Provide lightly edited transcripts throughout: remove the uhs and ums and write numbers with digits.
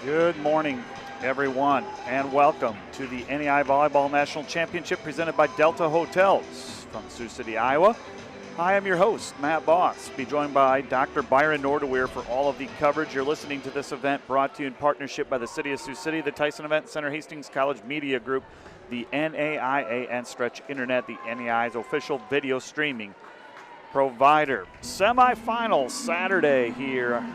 Good morning, everyone, and welcome to the NAIA Volleyball National Championship presented by Delta Hotels from Sioux City, Iowa. I am your host, Matt Boss. Be joined by Dr. Byron Nordeweer for all of the coverage. You're listening to this event brought to you in partnership by the City of Sioux City, the Tyson Event Center, Hastings College Media Group, the NAIA, and Stretch Internet, the NAIA's official video streaming provider. Semifinals Saturday here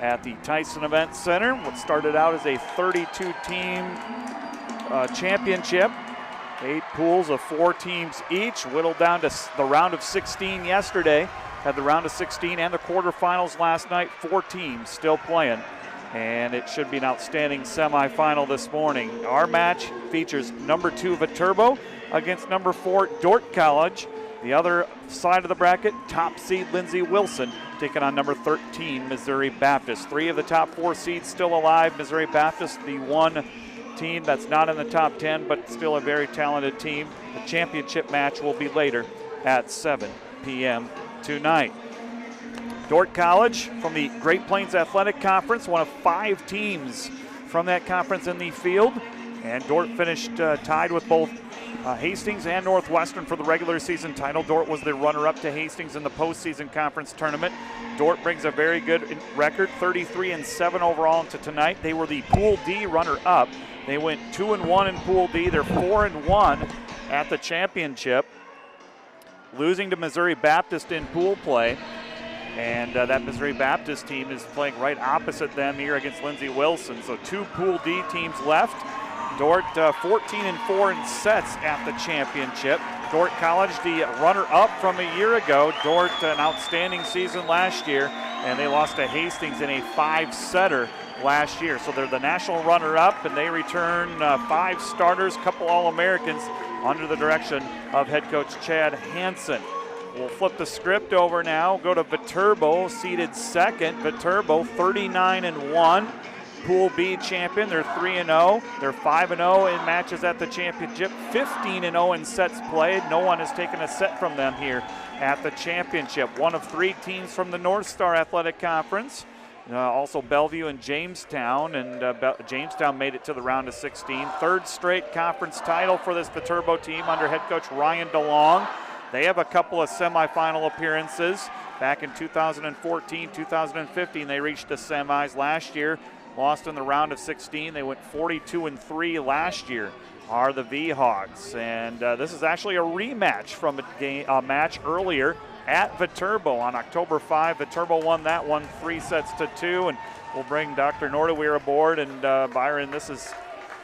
at the Tyson Event Center. What started out as a 32-team championship. 8 pools of 4 teams each, whittled down to the round of 16 yesterday. Had the round of 16 and the quarterfinals last night. 4 teams still playing, and it should be an outstanding semifinal this morning. Our match features number 2 Viterbo against number 4 Dordt College. The other side of the bracket, top seed Lindsey Wilson taking on number 13 Missouri Baptist. 3 of the top 4 seeds still alive. Missouri Baptist, the one team that's not in the top 10, but still a very talented team. The championship match will be later at 7 p.m. tonight. Dordt College from the Great Plains Athletic Conference, one of 5 teams from that conference in the field. And Dordt finished tied with both Hastings and Northwestern for the regular season title. Dordt was the runner-up to Hastings in the postseason conference tournament. Dordt brings a very good record, 33-7 overall into tonight. They were the Pool D runner-up. They went 2-1 in Pool D. They're 4-1 at the championship, losing to Missouri Baptist in pool play. And that Missouri Baptist team is playing right opposite them here against Lindsey Wilson. So 2 Pool D teams left. Dordt 14-4 in sets at the championship. Dordt College, the runner-up from a year ago. Dordt, an outstanding season last year, and they lost to Hastings in a 5-setter last year. So they're the national runner-up, and they return 5 starters, couple All-Americans under the direction of head coach Chad Hansen. We'll flip the script over now, go to Viterbo, seeded second. Viterbo 39-1. Pool B champion. They're 3-0. They're 5-0 in matches at the championship. 15-0 in sets played. No one has taken a set from them here at the championship. One of 3 teams from the North Star Athletic Conference. Also Bellevue and Jamestown, and Jamestown made it to the round of 16. 3rd straight conference title for this Viterbo team under head coach Ryan DeLong. They have a couple of semifinal appearances. Back in 2014, 2015, they reached the semis last year. Lost in the round of 16. They went 42-3 last year, are the V-Hogs. And this is actually a rematch from a match earlier at Viterbo on October 5. Viterbo won that one 3-2. And we'll bring Dr. Nordeweer aboard. And Byron, this is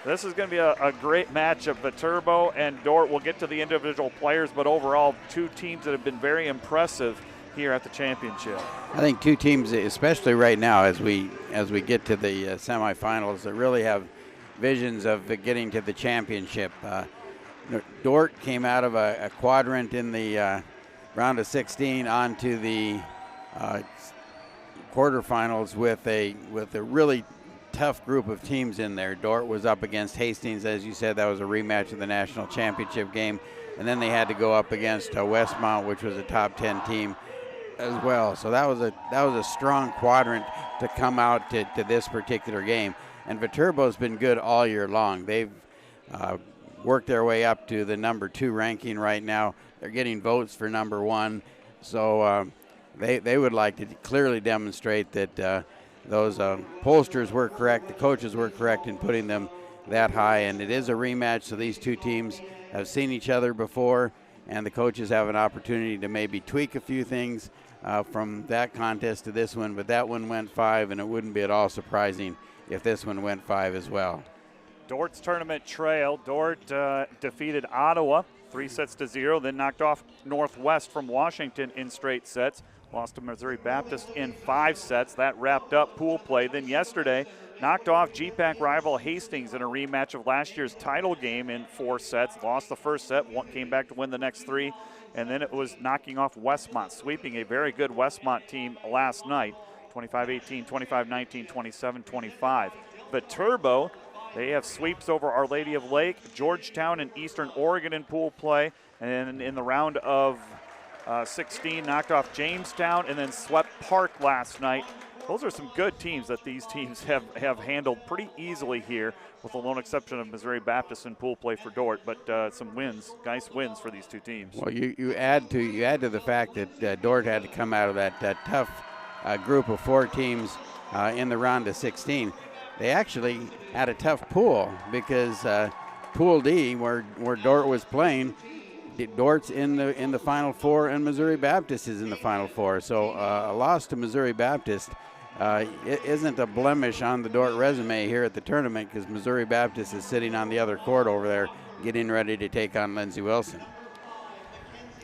going to be a great match of Viterbo and Dordt. We'll get to the individual players, but overall 2 teams that have been very impressive here at the championship. I think 2 teams, especially right now as we get to the semifinals, that really have visions of getting to the championship. Dordt came out of a quadrant in the round of 16 onto the quarterfinals with a really tough group of teams in there. Dordt was up against Hastings, as you said. That was a rematch of the national championship game, and then they had to go up against Westmont, which was a top 10 team as well. So that was a strong quadrant to come out to this particular game. And Viterbo's been good all year long. They've worked their way up to the number 2 ranking right now. They're getting votes for number 1. So they would like to clearly demonstrate that those pollsters were correct, the coaches were correct in putting them that high. And it is a rematch, so these 2 teams have seen each other before, and the coaches have an opportunity to maybe tweak a few things from that contest to this one, but that one went 5, and it wouldn't be at all surprising if this one went 5 as well. Dordt's tournament trail. Dordt defeated Ottawa 3-0, then knocked off Northwest from Washington in straight sets. Lost to Missouri Baptist in 5 sets. That wrapped up pool play. Then yesterday, knocked off GPAC rival Hastings in a rematch of last year's title game in 4 sets. Lost the first set, came back to win the next 3. And then it was knocking off Westmont, sweeping a very good Westmont team last night, 25-18, 25-19, 27-25. Viterbo, they have sweeps over Our Lady of Lake, Georgetown, and Eastern Oregon in pool play. And in the round of 16, knocked off Jamestown and then swept Park last night Those are some good teams that these teams have handled pretty easily here, with the lone exception of Missouri Baptist in pool play for Dordt. But some wins, nice wins for these two teams. Well, you add to the fact that Dordt had to come out of that tough group of 4 teams in the round of 16. They actually had a tough pool because Pool D, where Dordt was playing, Dordt's in the Final Four, and Missouri Baptist is in the Final Four. So a loss to Missouri Baptist it isn't a blemish on the Dordt resume here at the tournament, because Missouri Baptist is sitting on the other court over there getting ready to take on Lindsey Wilson.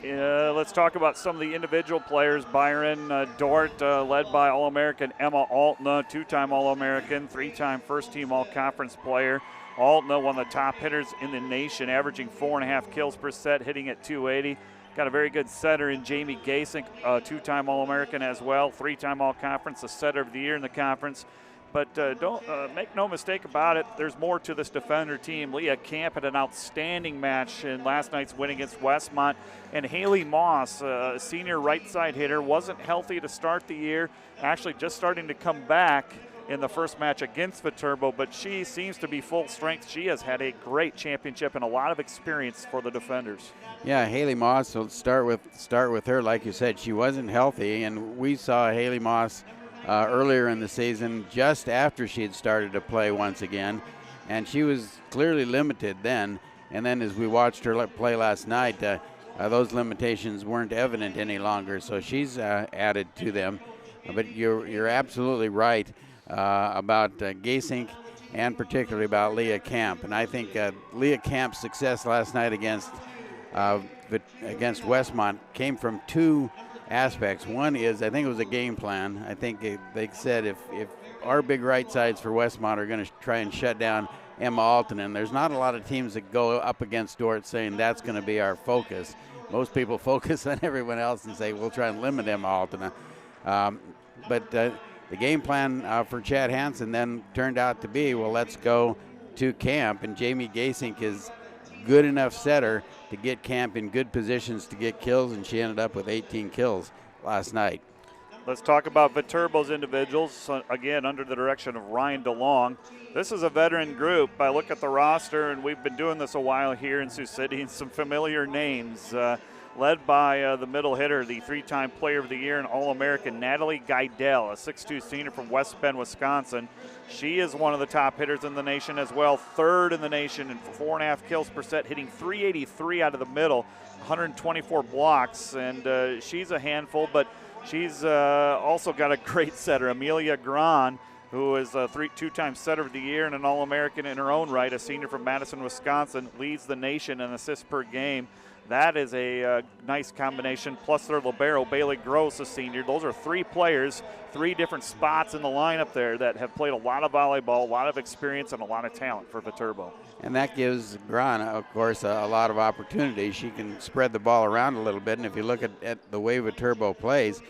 Let's talk about some of the individual players. Byron, Dordt, led by All-American Emma Altna, 2-time All-American, 3-time first-team All-Conference player. Altna, one of the top hitters in the nation, averaging 4.5 kills per set, hitting at 280. Got a very good setter in Jamie Gasink, 2-time All-American as well, 3-time All-Conference, a setter of the year in the conference. But don't make no mistake about it, there's more to this defender team. Leah Camp had an outstanding match in last night's win against Westmont. And Haley Moss, a senior right side hitter, wasn't healthy to start the year, actually just starting to come back in the first match against Viterbo, but she seems to be full strength. She has had a great championship and a lot of experience for the defenders. Yeah, Haley Moss, so let's start with her. Like you said, she wasn't healthy, and we saw Haley Moss earlier in the season, just after she had started to play once again, and she was clearly limited then. And then as we watched her play last night, those limitations weren't evident any longer, so she's added to them. But you're absolutely right about Gasink, and particularly about Leah Camp. And I think Leah Camp's success last night against Westmont came from 2 aspects. One is, I think it was a game plan. I think they said if our big right sides for Westmont are going to try and shut down Emma Alton, and there's not a lot of teams that go up against Dordt saying that's going to be our focus. Most people focus on everyone else and say we'll try and limit Emma Alton. But the game plan for Chad Hansen then turned out to be, well, let's go to Camp, and Jamie Gasink is good enough setter to get Camp in good positions to get kills, and she ended up with 18 kills last night. Let's talk about Viterbo's individuals, so again, under the direction of Ryan DeLong. This is a veteran group. I look at the roster, and we've been doing this a while here in Sioux City, and some familiar names. Led by the middle hitter, the 3-time Player of the Year and All-American Natalie Geidel, a 6'2" senior from West Bend, Wisconsin. She is one of the top hitters in the nation as well, 3rd in the nation in 4.5 kills per set, hitting 383 out of the middle, 124 blocks, and she's a handful, but she's also got a great setter, Amelia Gran, who is a 2-time setter of the year and an All-American in her own right, a senior from Madison, Wisconsin, leads the nation in assists per game. That is a nice combination, plus their libero, Bailey Gross, a senior. Those are 3 players, 3 different spots in the lineup there that have played a lot of volleyball, a lot of experience, and a lot of talent for Viterbo. And that gives Gran, of course, a lot of opportunity. She can spread the ball around a little bit, and if you look at the way Viterbo plays,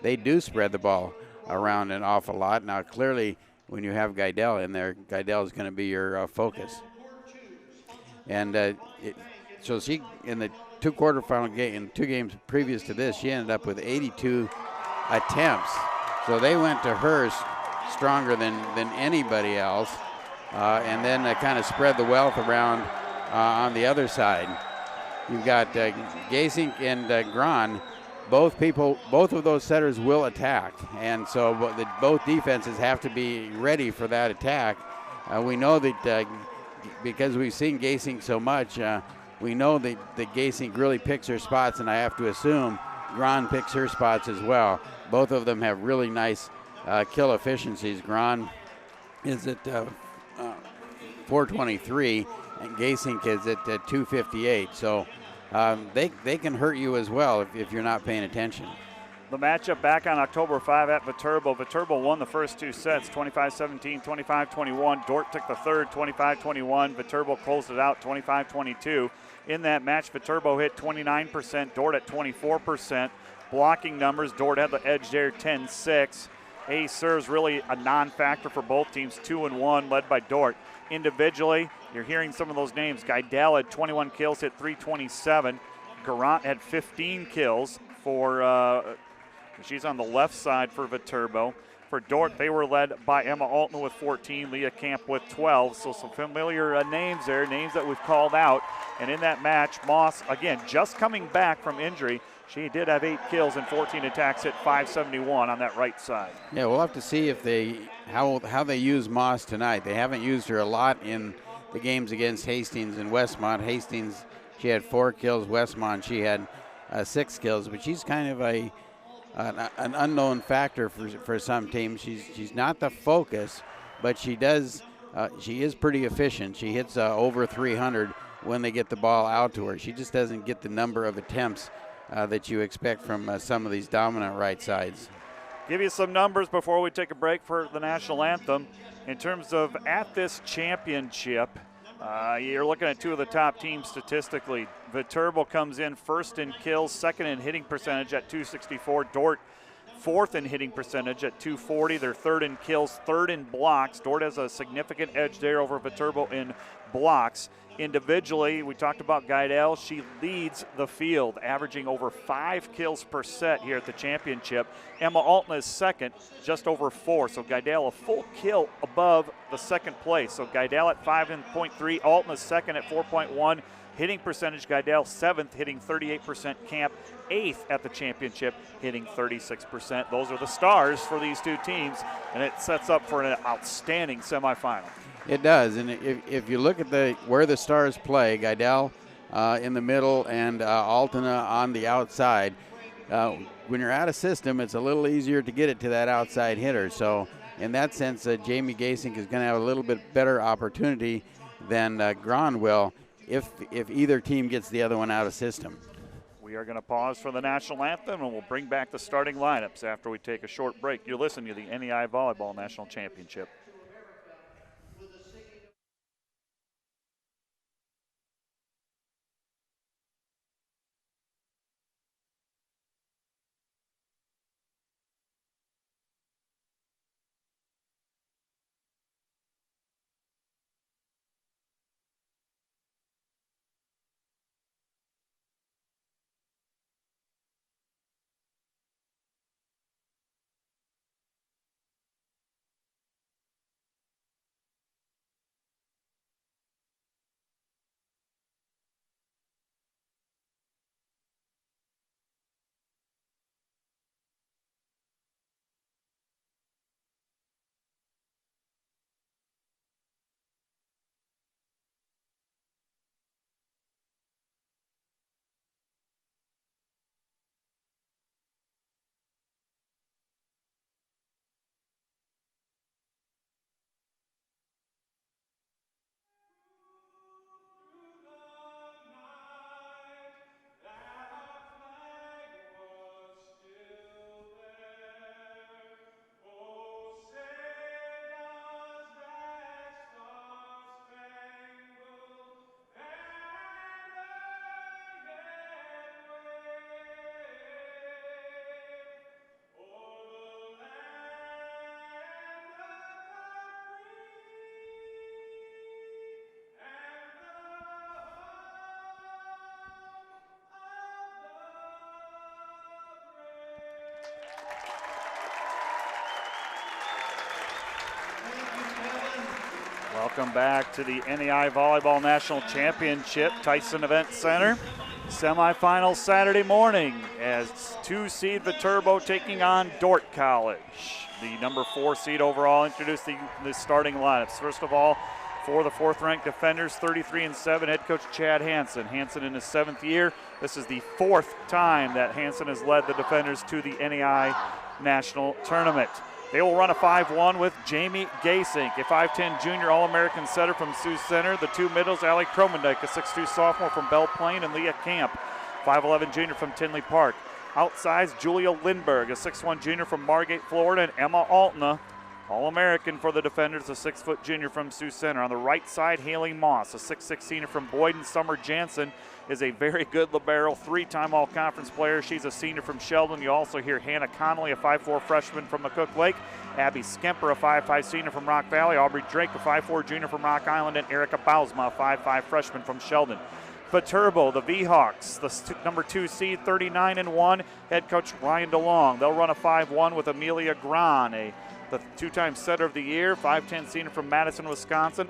they do spread the ball around an awful lot. Now, clearly, when you have Geidel in there, Geidel is going to be your focus. And so she, in the 2 quarterfinal game, in 2 games previous to this, she ended up with 82 attempts. So they went to her stronger than anybody else, and then kind of spread the wealth around on the other side. You've got Gasink and Gran. Both of those setters will attack, and so both defenses have to be ready for that attack. We know that because we've seen Gasink so much, we know that Gasink really picks her spots, and I have to assume Gran picks her spots as well. Both of them have really nice kill efficiencies. Gran is at 423, and Gasink is at 258. So they can hurt you as well if you're not paying attention. The matchup back on October 5 at Viterbo. Viterbo won the first 2 sets, 25-17, 25-21. Dordt took the third, 25-21. Viterbo closed it out, 25-22. In that match, Viterbo hit 29%, Dordt at 24%. Blocking numbers, Dordt had the edge there, 10-6. Ace serves really a non-factor for both teams, 2-1, led by Dordt. Individually, you're hearing some of those names. Geidel had 21 kills, hit 327. Garant had 15 kills for... she's on the left side for Viterbo. For Dordt, they were led by Emma Altman with 14, Leah Camp with 12. So some familiar names there, names that we've called out. And in that match, Moss, again, just coming back from injury. She did have 8 kills and 14 attacks, hit .571 on that right side. Yeah, we'll have to see if how they use Moss tonight. They haven't used her a lot in the games against Hastings and Westmont. Hastings, she had 4 kills. Westmont, she had 6 kills. But she's kind of an unknown factor for some teams. She's not the focus, but she is pretty efficient. She hits over 300 when they get the ball out to her. She just doesn't get the number of attempts that you expect from some of these dominant right sides. Give you some numbers before we take a break for the national anthem. In terms of at this championship, you're looking at 2 of the top teams statistically. Viterbo comes in first in kills, second in hitting percentage at .264. Dordt fourth in hitting percentage at .240. They're third in kills, third in blocks. Dordt has a significant edge there over Viterbo in blocks. Individually, we talked about Geidel. She leads the field, averaging over 5 kills per set here at the championship. Emma Altman is second, just over 4. So Geidel a full kill above the second place. So Geidel at 5.3, Altman is second at 4.1. Hitting percentage, Geidel 7th, hitting 38%. Camp 8th at the championship, hitting 36%. Those are the stars for these 2 teams, and it sets up for an outstanding semifinal. It does, and if you look at where the stars play, Geidel in the middle and Altena on the outside, when you're out of system, it's a little easier to get it to that outside hitter. So in that sense, Jamie Gasink is going to have a little bit better opportunity than Gran will if either team gets the other one out of system. We are going to pause for the national anthem, and we'll bring back the starting lineups after we take a short break. You're listening to the NAIA Volleyball National Championship. Welcome back to the NAIA Volleyball National Championship, Tyson Event Center. Semifinal Saturday morning as 2 seed Viterbo taking on Dordt College. The number 4 seed overall introduced the starting lineups. First of all, for the 4th-ranked defenders, 33-7, head coach Chad Hansen. Hansen in his 7th year. This is the 4th time that Hansen has led the defenders to the NAIA National Tournament. They will run a 5-1 with Jamie Gasink, a 5'10 junior All-American setter from Sioux Center. The 2 middles, Allie Kromendijk, a 6'2 sophomore from Belle Plaine, and Leah Camp, 5'11 junior from Tinley Park. Outsides, Julia Lindberg, a 6'1 junior from Margate, Florida, and Emma Altena, All-American for the defenders, a 6' junior from Sioux Center. On the right side, Haley Moss, a 6'6 senior from Boyden. Summer Jansen is a very good libero, 3-time all-conference player. She's a senior from Sheldon. You also hear Hannah Connolly, a 5'4 freshman from McCook Lake. Abby Skemper, a 5'5 senior from Rock Valley. Aubrey Drake, a 5'4 junior from Rock Island. And Erica Bausma, a 5'5 freshman from Sheldon. Viterbo, the V-Hawks, the number 2 seed, 39-1. Head coach Ryan DeLong. They'll run a 5-1 with Amelia Gran, a the two-time setter of the year, 5'10" senior from Madison, Wisconsin.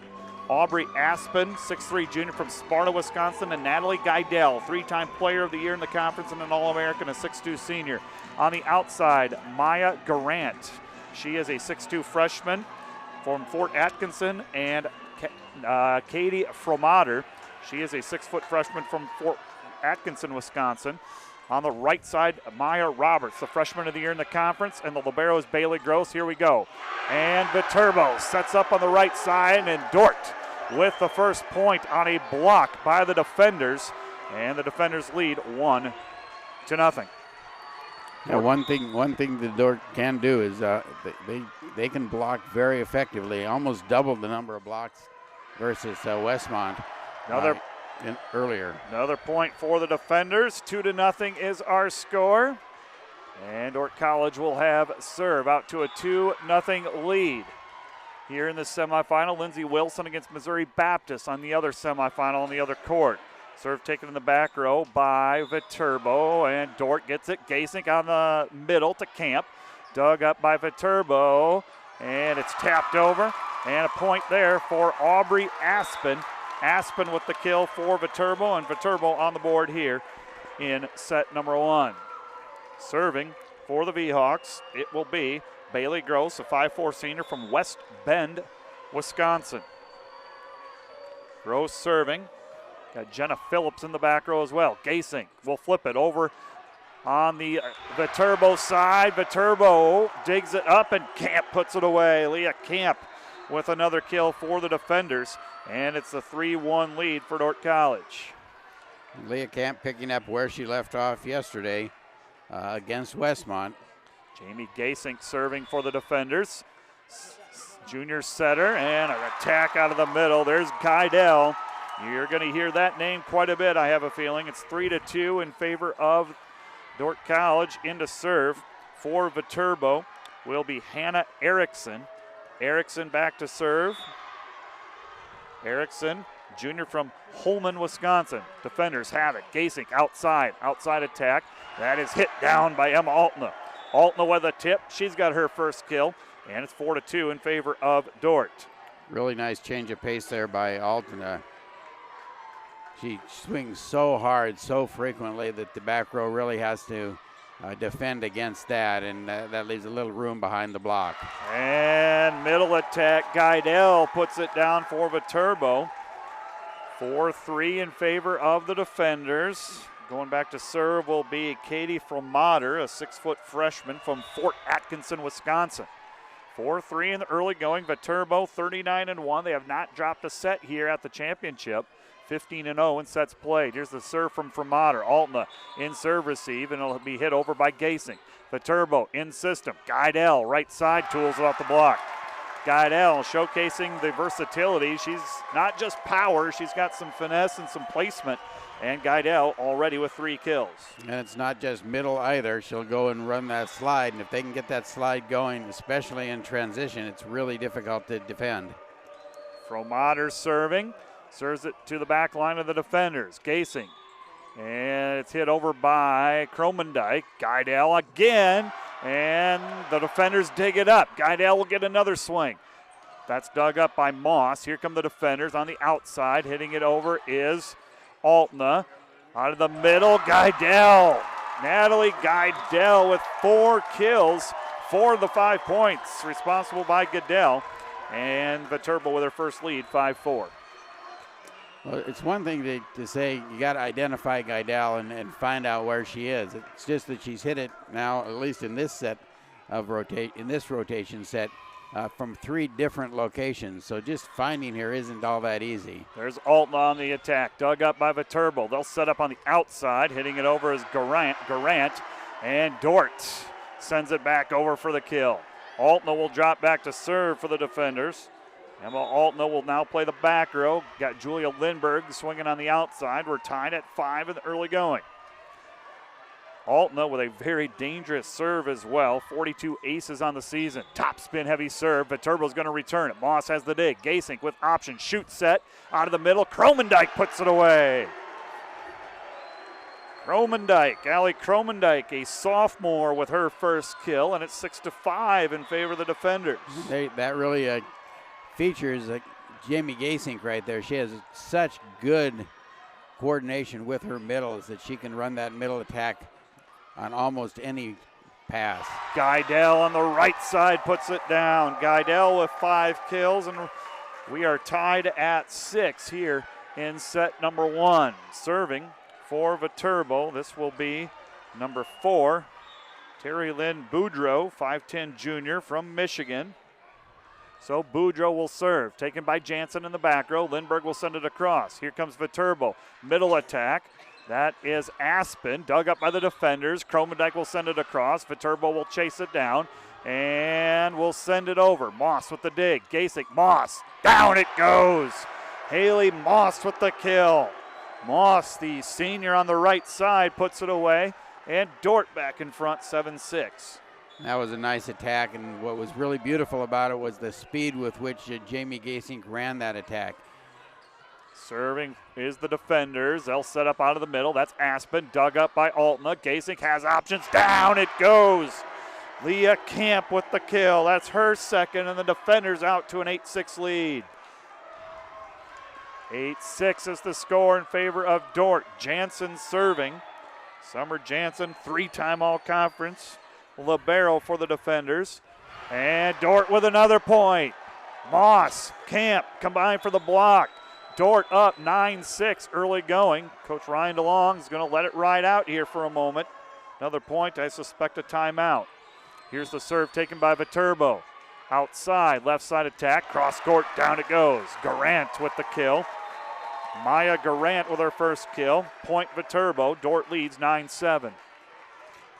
Aubrey Aspen, 6'3" junior from Sparta, Wisconsin, and Natalie Geidel, 3-time player of the year in the conference and an All-American, a 6'2" senior. On the outside, Maya Garant. She is a 6'2" freshman from Fort Atkinson, and Katie Fromater. She is a 6-foot freshman from Fort Atkinson, Wisconsin. On the right side, Maya Roberts, the freshman of the year in the conference, and the libero is Bailey Gross. Here we go. And Viterbo sets up on the right side, and Dordt with the first point on a block by the defenders, and the defenders lead 1-0. Yeah, one thing the Dordt can do is they can block very effectively, almost double the number of blocks versus Westmont earlier. Another point for the defenders. 2-0 is our score. And Dordt College will have serve out to a 2-0 lead. Here in the semifinal, Lindsey Wilson against Missouri Baptist on the other semifinal on the other court. Serve taken in the back row by Viterbo, and Dordt gets it. Gasink on the middle to Camp. Dug up by Viterbo, and it's tapped over. And a point there for Aubrey Aspen. Aspen with the kill for Viterbo, and Viterbo on the board here in set number 1. Serving for the V-Hawks, it will be Bailey Gross, a 5'4" senior from West Bend, Wisconsin. Gross serving. Got Jenna Phillips in the back row as well. Gasink will flip it over on the Viterbo side. Viterbo digs it up, and Camp puts it away. Leah Camp with another kill for the defenders, and it's a 3-1 lead for Dordt College. Leah Camp picking up where she left off yesterday against Westmont. Jamie Gasink serving for the defenders. Junior setter, and an attack out of the middle. There's Geidel. You're going to hear that name quite a bit, I have a feeling. It's 3-2 in favor of Dordt College. Into serve for Viterbo will be Hannah Erickson. Erickson back to serve. Erickson, junior from Holman, Wisconsin. Defenders have it. Gasink outside attack. That is hit down by Emma Altna. Altna with a tip. She's got her first kill, and it's 4-2 in favor of Dordt. Really nice change of pace there by Altna. She swings so hard, so frequently that the back row really has to defend against that, and that leaves a little room behind the block. And middle attack, Geidel puts it down for Viterbo. 4-3 in favor of the defenders. Going back to serve will be Katie Fromater, a 6-foot freshman from Fort Atkinson, Wisconsin. 4-3 in the early going. Viterbo 39-1. They have not dropped a set here at the championship. 15-0 in sets played. Here's the serve from Fromater. Altna in serve receive, and it'll be hit over by Gasink. Viterbo in system. Geidel right side tools it off the block. Geidel showcasing the versatility. She's not just power, she's got some finesse and some placement. And Geidel already with 3 kills. And it's not just middle either. She'll go and run that slide, and if they can get that slide going, especially in transition, it's really difficult to defend. Fromater serving. Serves it to the back line of the defenders. Gasink. And it's hit over by Kromendijk. Geidel again. And the defenders dig it up. Geidel will get another swing. That's dug up by Moss. Here come the defenders on the outside. Hitting it over is Altna. Out of the middle, Geidel. Natalie Geidel with 4 kills for the 5 points. Responsible by Geidel. And Viterbo with her first lead, 5-4. Well, it's one thing to say you got to identify Geidel and find out where she is. It's just that she's hit it now, at least in this set of rotation set, from 3 different locations. So just finding her isn't all that easy. There's Altna on the attack, dug up by Viterbo. They'll set up on the outside, hitting it over is Garant, and Dordt sends it back over for the kill. Altna will drop back to serve for the defenders. Emma Altna will now play the back row. Got Julia Lindberg swinging on the outside. We're tied at 5 in the early going. Altna with a very dangerous serve as well. 42 aces on the season. Top spin heavy serve. Viterbo's going to return it. Moss has the dig. Gasink with option. Shoot set out of the middle. Kromendijk puts it away. Kromendijk, Allie Kromendijk, a sophomore with her first kill, and it's 6-5 in favor of the defenders. That really features Jamie Gasink right there. She has such good coordination with her middles that she can run that middle attack on almost any pass. Geidel on the right side puts it down. Geidel with 5 kills, and we are tied at 6 here in set number 1. Serving for Viterbo, this will be number 4, Terry Lynn Boudreau, 5'10" junior from Michigan. So Boudreau will serve, taken by Jansen in the back row. Lindbergh will send it across. Here comes Viterbo, middle attack. That is Aspen, dug up by the defenders. Kromendijk will send it across. Viterbo will chase it down and will send it over. Moss with the dig. Gasik, Moss, down it goes. Haley Moss with the kill. Moss, the senior on the right side, puts it away, and Dordt back in front, 7-6. That was a nice attack, and what was really beautiful about it was the speed with which Jamie Gasink ran that attack. Serving is the defenders. They'll set up out of the middle. That's Aspen, dug up by Altna. Gasink has options. Down it goes. Leah Camp with the kill. That's her second, and the defenders out to an 8-6 lead. 8-6 is the score in favor of Dordt. Jansen serving. Summer Jansen, 3-time all-conference libero for the defenders. And Dordt with another point. Moss, Camp combined for the block. Dordt up 9-6 early going. Coach Ryan DeLong is going to let it ride out here for a moment. Another point, I suspect a timeout. Here's the serve taken by Viterbo. Outside, left side attack, cross court, down it goes. Garant with the kill. Maya Garant with her first kill. Point Viterbo. Dordt leads 9-7.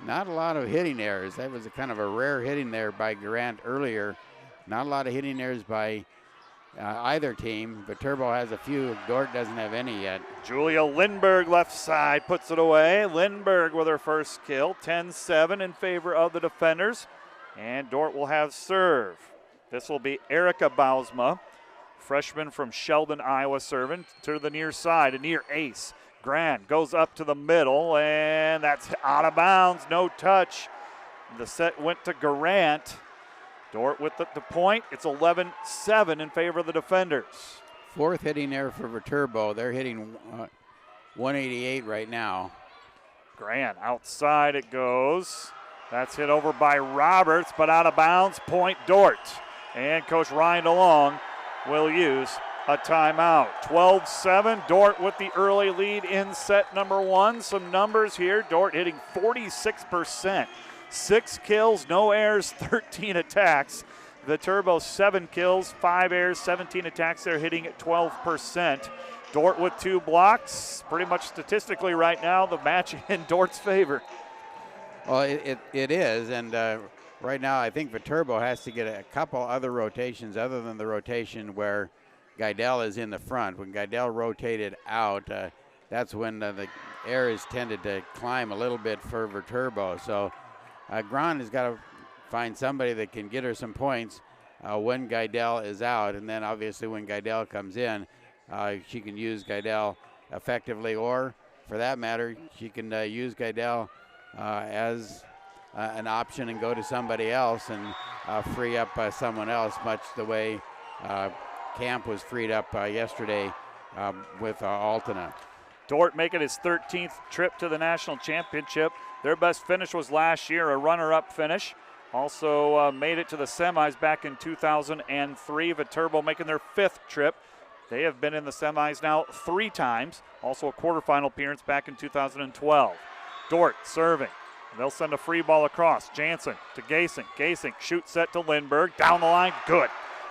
Not a lot of hitting errors. That was a kind of a rare hitting there by Garant earlier. Not a lot of hitting errors by either team. Viterbo has a few. Dordt doesn't have any yet. Julia Lindbergh left side puts it away. Lindbergh with her first kill. 10-7 in favor of the defenders. And Dordt will have serve. This will be Erica Bausma, freshman from Sheldon, Iowa, serving to the near side, a near ace. Grant goes up to the middle, and that's out of bounds, no touch. The set went to Garant. Dordt with the point. It's 11-7 in favor of the defenders. Fourth hitting error for Viterbo. They're hitting 188 right now. Grant outside it goes. That's hit over by Roberts, but out of bounds. Point Dordt. And Coach Ryan DeLong will use a timeout. 12-7, Dordt with the early lead in set number 1. Some numbers here. Dordt hitting 46%. 6 kills, no errors, 13 attacks. Viterbo 7 kills, 5 errors, 17 attacks. They're hitting at 12%. Dordt with 2 blocks. Pretty much statistically right now, the match in Dordt's favor. Well, it is, and right now I think Viterbo has to get a couple other rotations other than the rotation where Geidel is in the front. When Geidel rotated out, that's when the errors tended to climb a little bit for Viterbo. So Gran has got to find somebody that can get her some points when Geidel is out, and then obviously when Geidel comes in, she can use Geidel effectively, or for that matter, she can use Geidel as an option and go to somebody else and free up someone else, much the way Camp was freed up yesterday with Altena. Dordt making his 13th trip to the national championship. Their best finish was last year, a runner-up finish. Also made it to the semis back in 2003. Viterbo making their 5th trip. They have been in the semis now 3 times. Also a quarterfinal appearance back in 2012. Dordt serving. They'll send a free ball across. Jansen to Gasink. Gasink shoot set to Lindbergh. Down the line, good.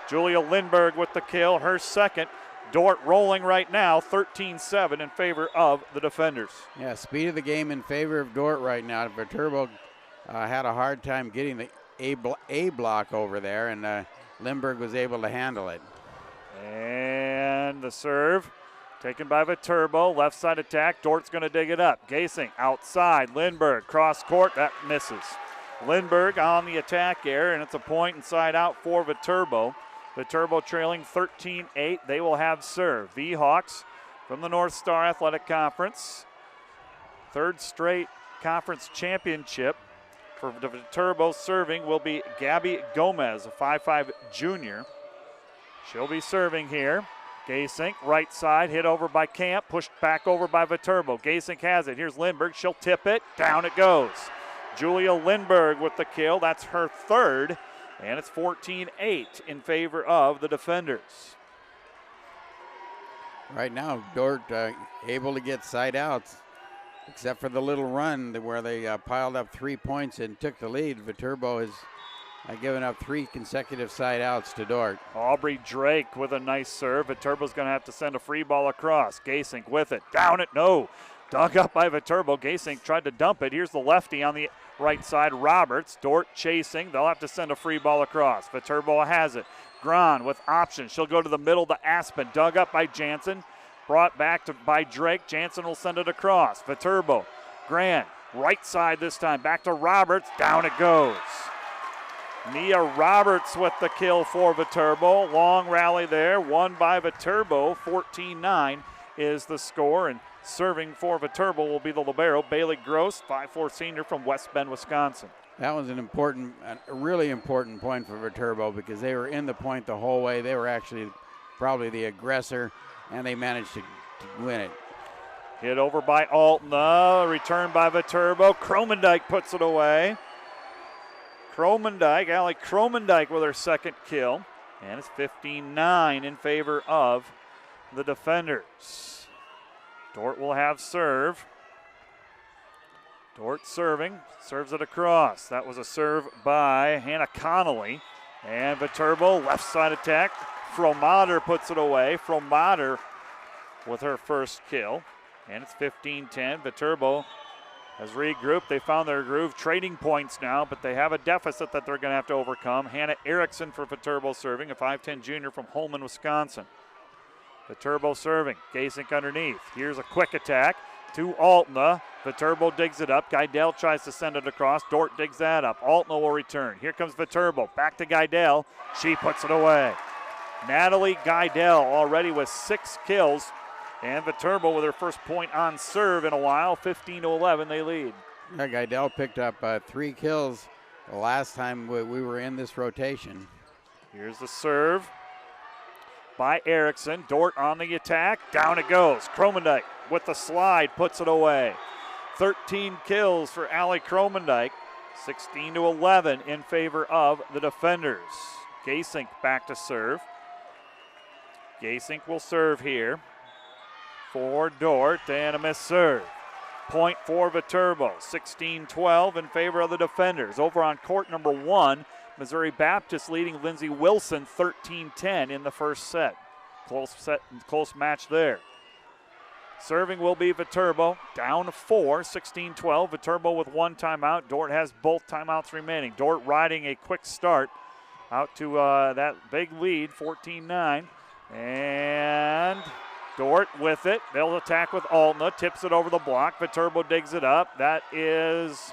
Julia Lindbergh with the kill, her second. Dordt rolling right now, 13-7 in favor of the defenders. Yeah, speed of the game in favor of Dordt right now. Viterbo had a hard time getting the A block over there, and Lindbergh was able to handle it. And the serve taken by Viterbo, left side attack. Dort's going to dig it up. Gasink outside. Lindbergh cross court. That misses. Lindbergh on the attack here, and it's a point inside out for Viterbo. Viterbo trailing 13-8. They will have serve. V-Hawks from the North Star Athletic Conference. third straight conference championship. For the Viterbo, serving will be Gabby Gomez, a 5'5 junior. She'll be serving here. Gasink, right side, hit over by Camp, pushed back over by Viterbo. Gasink has it. Here's Lindberg. She'll tip it. Down it goes. Julia Lindberg with the kill. That's her third, and it's 14-8 in favor of the defenders. Right now, Dordt able to get side outs, except for the little run where they piled up 3 points and took the lead. Viterbo has given up 3 consecutive side outs to Dordt. Aubrey Drake with a nice serve. Viterbo's going to have to send a free ball across. Gasink with it. Down it. No. Dug up by Viterbo. Gasink tried to dump it. Here's the lefty on the right side, Roberts. Dordt chasing. They'll have to send a free ball across. Viterbo has it. Gran with options. She'll go to the middle to Aspen. Dug up by Jansen. Brought back by Drake. Jansen will send it across. Viterbo. Gran. Right side this time. Back to Roberts. Down it goes. Nia Roberts with the kill for Viterbo. Long rally there. Won by Viterbo. 14-9 is the score. And serving for Viterbo will be the libero, Bailey Gross, 5'4 senior from West Bend, Wisconsin. That was a really important point for Viterbo because they were in the point the whole way. They were actually probably the aggressor, and they managed to win it. Hit over by Altna, return by Viterbo. Kromendijk puts it away. Allie Kromendijk with her second kill, and it's 15-9 in favor of the defenders. Dordt will have serve. Dordt serving, serves it across. That was a serve by Hannah Connolly. And Viterbo, left side attack. Fromater puts it away. Fromater with her first kill. And it's 15-10. Viterbo has regrouped. They found their groove. Trading points now, but they have a deficit that they're going to have to overcome. Hannah Erickson for Viterbo serving, a 5'10 junior from Holman, Wisconsin. Viterbo serving. Gasink underneath. Here's a quick attack to Altna. Viterbo digs it up. Geidel tries to send it across. Dordt digs that up. Altna will return. Here comes Viterbo. Back to Geidel. She puts it away. Natalie Geidel already with 6 kills. And Viterbo with her first point on serve in a while. 15-11 they lead. Yeah, Geidel picked up 3 kills the last time we were in this rotation. Here's the serve by Erickson. Dordt on the attack. Down it goes. Kromendijk with the slide puts it away. 13 kills for Allie Kromendijk. 16-11 in favor of the defenders. Gasink back to serve. Gasink will serve here for Dordt, and a missed serve. Point for Viterbo. 16-12 in favor of the defenders. Over on court number 1, Missouri Baptist leading Lindsey Wilson 13-10 in the first set. Close match there. Serving will be Viterbo. Down 4, 16-12. Viterbo with 1 timeout. Dordt has both timeouts remaining. Dordt riding a quick start out to that big lead, 14-9. And Dordt with it. They'll attack with Altna. Tips it over the block. Viterbo digs it up. That is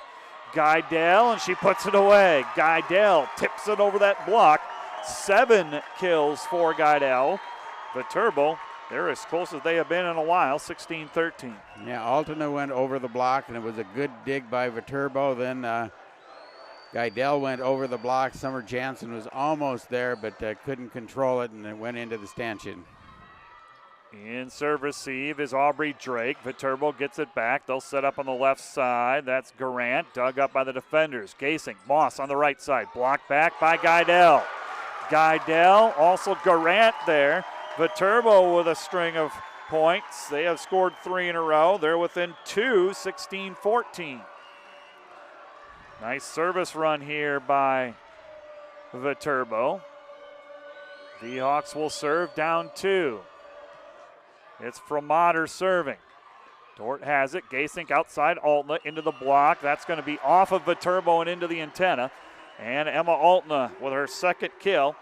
Geidel, and she puts it away. Geidel tips it over that block. 7 kills for Geidel. Viterbo, they're as close as they have been in a while, 16-13. Yeah, Altna went over the block, and it was a good dig by Viterbo. Then Geidel went over the block. Summer Jansen was almost there, but couldn't control it, and it went into the stanchion. In serve receive is Aubrey Drake. Viterbo gets it back. They'll set up on the left side. That's Garant, dug up by the defenders. Gasink, Moss on the right side. Blocked back by Geidel. Geidel, also Garant there. Viterbo with a string of points. They have scored 3 in a row. They're within 2, 16-14. Nice service run here by Viterbo. The Hawks will serve down 2. It's Fromater serving. Dordt has it. Gasink outside Altna into the block. That's going to be off of Viterbo and into the antenna. And Emma Altna with her second kill.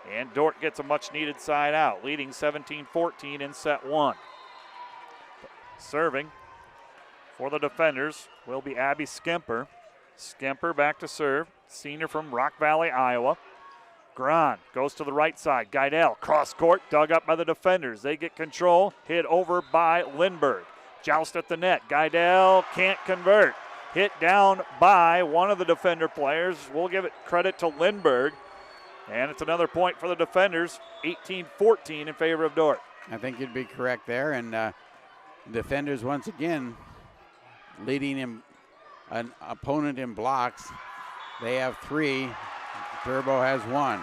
And Dordt gets a much-needed side out, leading 17-14 in set 1. Serving for the defenders will be Abby Skemper. Skemper back to serve. Senior from Rock Valley, Iowa. Gran goes to the right side. Geidel, cross court, dug up by the defenders. They get control, hit over by Lindberg. Joust at the net. Geidel can't convert. Hit down by one of the defender players. We'll give it credit to Lindberg. And it's another point for the defenders, 18-14 in favor of Dordt. I think you'd be correct there. And defenders once again leading an opponent in blocks. They have 3. Viterbo has 1.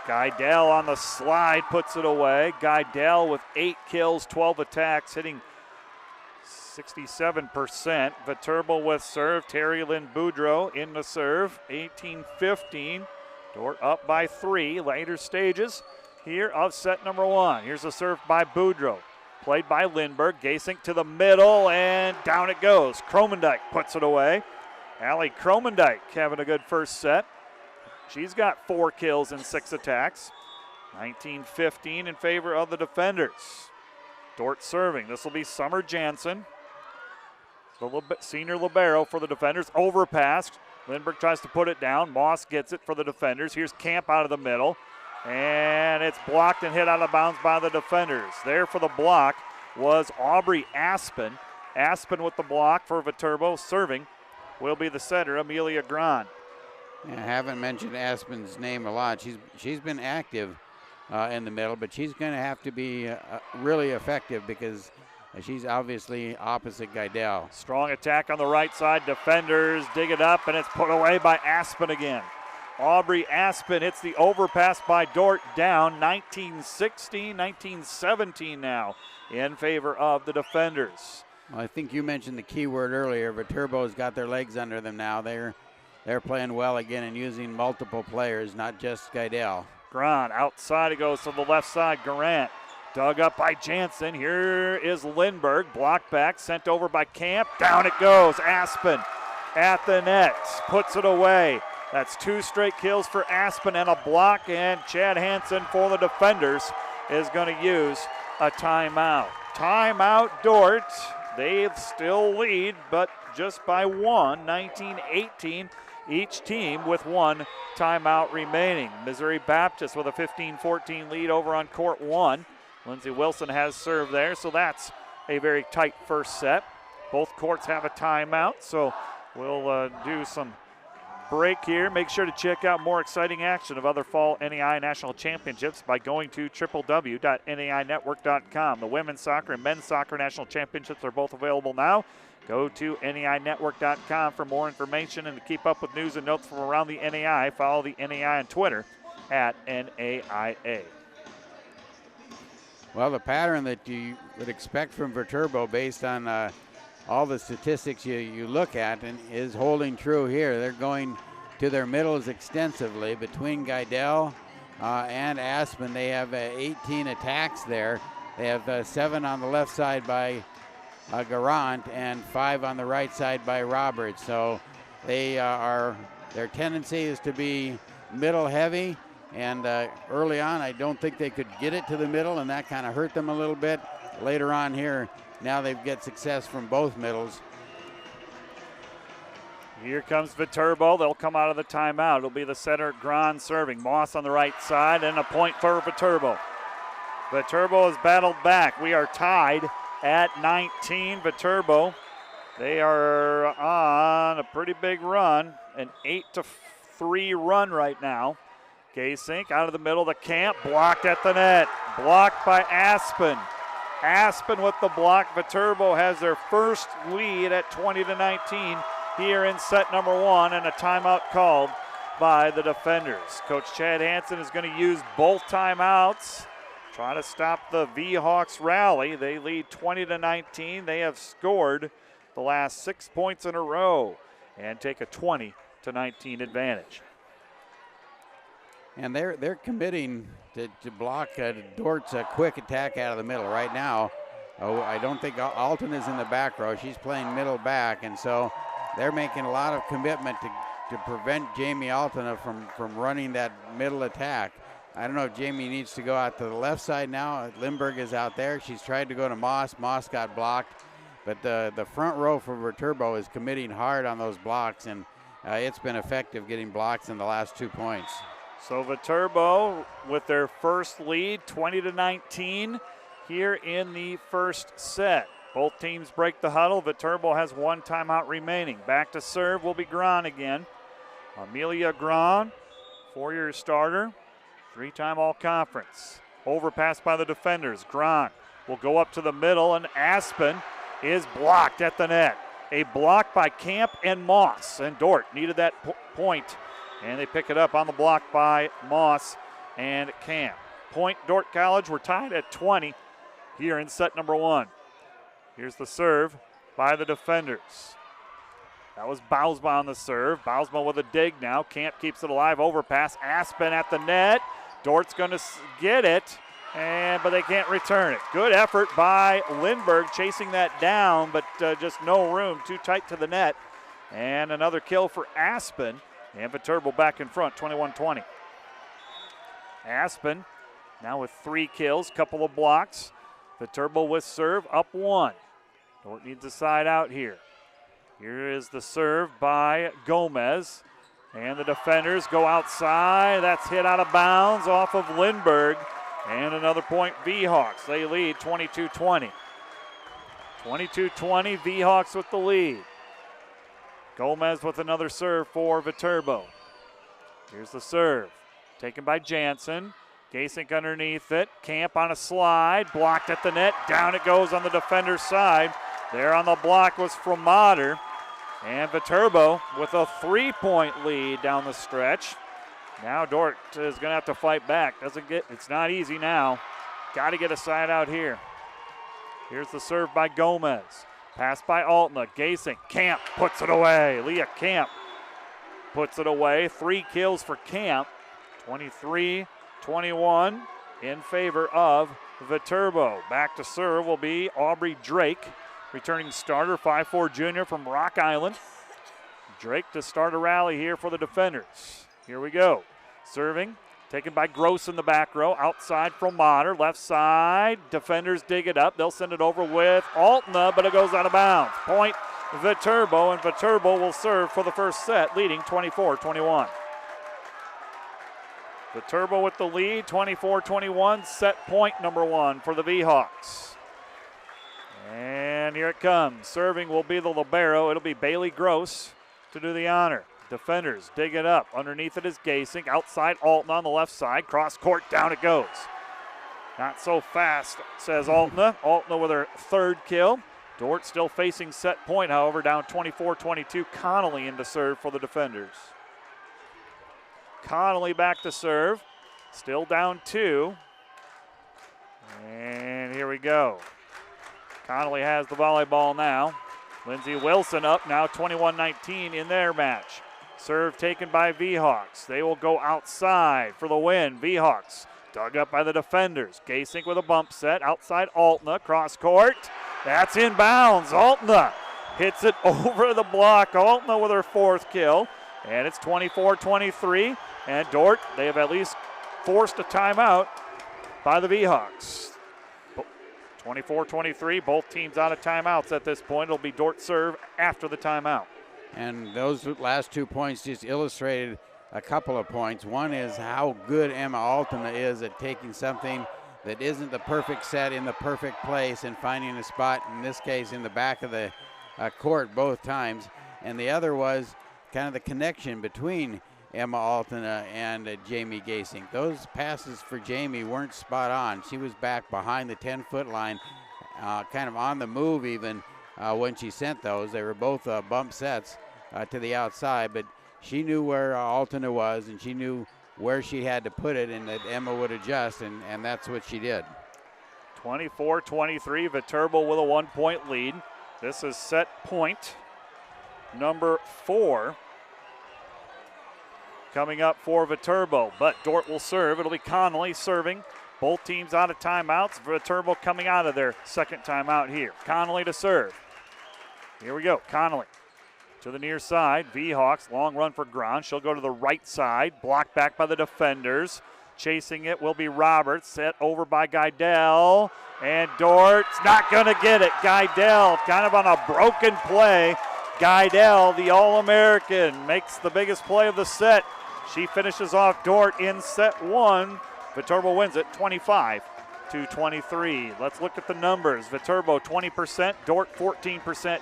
Geidel on the slide puts it away. Geidel with 8 kills, 12 attacks, hitting 67%. Viterbo with serve. Terry Lynn Boudreau in the serve. 18-15. Dordt up by 3. Later stages here of set number 1. Here's a serve by Boudreau. Played by Lindberg. Gasink to the middle, and down it goes. Kromendijk puts it away. Allie Kromendijk having a good first set. She's got 4 kills and 6 attacks. 19-15 in favor of the defenders. Dordt serving. This will be Summer Jansen, the senior libero for the defenders. Overpass. Lindberg tries to put it down. Moss gets it for the defenders. Here's Camp out of the middle. And it's blocked and hit out of bounds by the defenders. There for the block was Aubrey Aspen. Aspen with the block for Viterbo. Serving will be the setter, Amelia Grant. I haven't mentioned Aspen's name a lot. She's been active in the middle, but she's going to have to be really effective because she's obviously opposite Geidel. Strong attack on the right side. Defenders dig it up, and it's put away by Aspen again. Aubrey Aspen hits the overpass by Dordt, down 19-16, 19-17 now in favor of the defenders. Well, I think you mentioned the key word earlier. Viterbo's got their legs under them now. They're playing well again and using multiple players, not just Geidel. Grant outside, it goes to the left side. Garant dug up by Jansen. Here is Lindberg, blocked back, sent over by Camp. Down it goes. Aspen at the net, puts it away. That's 2 straight kills for Aspen and a block, and Chad Hansen for the defenders is going to use a timeout. Timeout Dordt. They still lead, but just by 1, 19-18. Each team with 1 timeout remaining. Missouri Baptist with a 15-14 lead over on court 1. Lindsey Wilson has served there, so that's a very tight first set. Both courts have a timeout, so we'll do some break here. Make sure to check out more exciting action of other fall NAIA National Championships by going to www.naianetwork.com. The women's soccer and men's soccer national championships are both available now. Go to NAIanetwork.com for more information and to keep up with news and notes from around the NAIA. Follow the NAIA on Twitter at NAIA. Well, the pattern that you would expect from Viterbo based on all the statistics you look at and is holding true here. They're going to their middles extensively. Between Geidel and Aspen, they have 18 attacks there. They have 7 on the left side by Garant and 5 on the right side by Roberts. So their tendency is to be middle heavy, and early on I don't think they could get it to the middle, and that kind of hurt them a little bit. Later on here, now they get success from both middles. Here comes Viterbo. They'll come out of the timeout. It'll be the center, Gran, serving. Moss on the right side, and a point for Viterbo. Viterbo has battled back. We are tied at 19. Viterbo, they are on a pretty big run, an 8-3 run right now. Gasink out of the middle of the Camp, blocked at the net, blocked by Aspen. Aspen with the block. Viterbo has their first lead at 20-19 here in set number 1, and a timeout called by the defenders. Coach Chad Hansen is going to use both timeouts, trying to stop the V-Hawks rally. They lead 20-19. They have scored the last 6 points in a row and take a 20-19 advantage. And they're committing to block Dordt's quick attack out of the middle right now. I don't think Alton is in the back row. She's playing middle back, and so they're making a lot of commitment to prevent Jamie Alton from running that middle attack. I don't know if Jamie needs to go out to the left side now. Lindberg is out there. She's tried to go to Moss. Moss got blocked. But the front row for Viterbo is committing hard on those blocks, and it's been effective getting blocks in the last 2 points. So Viterbo with their first lead, 20-19 here in the first set. Both teams break the huddle. Viterbo has 1 timeout remaining. Back to serve will be Gran again. Amelia Gran, 4-year starter, 3-time All-Conference. Overpass by the defenders. Gran will go up to the middle, and Aspen is blocked at the net. A block by Camp and Moss, and Dordt needed that point, and they pick it up on the block by Moss and Camp. Point Dordt College, we're tied at 20 here in set number 1. Here's the serve by the defenders. That was Bausma on the serve. Bausma with a dig now. Camp keeps it alive. Overpass. Aspen at the net. Dordt's going to get it, but they can't return it. Good effort by Lindbergh chasing that down, but just no room. Too tight to the net. And another kill for Aspen. And Viterbo back in front, 21-20. Aspen now with 3 kills, couple of blocks. Viterbo with serve, up 1. Dordt needs a side out here. Here is the serve by Gomez. And the defenders go outside. That's hit out of bounds off of Lindbergh. And another point, V-Hawks. They lead 22-20. 22-20, V-Hawks with the lead. Gomez with another serve for Viterbo. Here's the serve. Taken by Jansen. Gasink underneath it. Camp on a slide. Blocked at the net. Down it goes on the defender's side. There on the block was Fromater. And Viterbo with a 3-point lead down the stretch. Now Dordt is going to have to fight back. It's not easy now. Got to get a side out here. Here's the serve by Gomez. Pass by Altna. Gasink. Camp puts it away. Leah Camp puts it away. 3 kills for Camp. 23-21 in favor of Viterbo. Back to serve will be Aubrey Drake. Returning starter, 5'4" junior from Rock Island. Drake to start a rally here for the defenders. Here we go. Serving, taken by Gross in the back row. Outside from Motter, left side. Defenders dig it up. They'll send it over with Altna, but it goes out of bounds. Point Viterbo, and Viterbo will serve for the first set, leading 24-21. Viterbo with the lead, 24-21, set point number 1 for the V-Hawks. And here it comes. Serving will be the libero. It'll be Bailey Gross to do the honor. Defenders dig it up. Underneath it is Gasink. Outside Altna on the left side. Cross court, down it goes. Not so fast, says Altna. Altna with her 3rd kill. Dordt still facing set point, however, down 24-22. Connolly into serve for the defenders. Connolly back to serve. Still down 2. And here we go. Connolly has the volleyball now. Lindsey Wilson up now, 21-19 in their match. Serve taken by V-Hawks. They will go outside for the win. V-Hawks dug up by the defenders. Gasink with a bump set. Outside Altna, cross court. That's inbounds. Altna hits it over the block. Altna with her 4th kill. And it's 24-23. And Dordt, they have at least forced a timeout by the V-Hawks. 24-23, both teams out of timeouts at this point. It'll be Dordt serve after the timeout. And those last 2 points just illustrated a couple of points. One is how good Emma Altena is at taking something that isn't the perfect set in the perfect place and finding a spot, in this case in the back of the court both times. And the other was kind of the connection between Emma Altena and Jamie Gasink. Those passes for Jamie weren't spot on. She was back behind the 10-foot line, kind of on the move even when she sent those. They were both bump sets to the outside, but she knew where Altena was, and she knew where she had to put it, and that Emma would adjust, and that's what she did. 24-23, Viterbo with a 1-point lead. This is set point number 4. Coming up for Viterbo, but Dordt will serve. It'll be Connolly serving. Both teams out of timeouts. Viterbo coming out of their 2nd timeout here. Connolly to serve. Here we go. Connolly to the near side. V-Hawks, long run for Gran. She'll go to the right side. Blocked back by the defenders. Chasing it will be Roberts. Set over by Geidel. And Dordt's not going to get it. Geidel kind of on a broken play. Geidel, the All-American, makes the biggest play of the set. She finishes off Dordt in set 1. Viterbo wins it 25-22. to 23. Let's look at the numbers. Viterbo 20%, Dordt 14%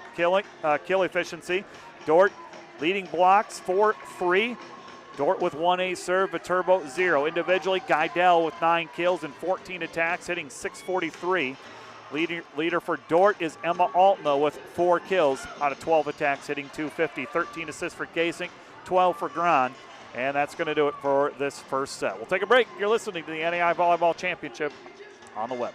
kill efficiency. Dordt leading blocks 4-3. Dordt with 1 ace serve, Viterbo 0. Individually, Geidel with 9 kills and 14 attacks, hitting .643. Leader for Dordt is Emma Altna with 4 kills out of 12 attacks, hitting .250. 13 assists for Gasink, 12 for Gran. And that's going to do it for this first set. We'll take a break. You're listening to the NAIA Volleyball Championship on the web.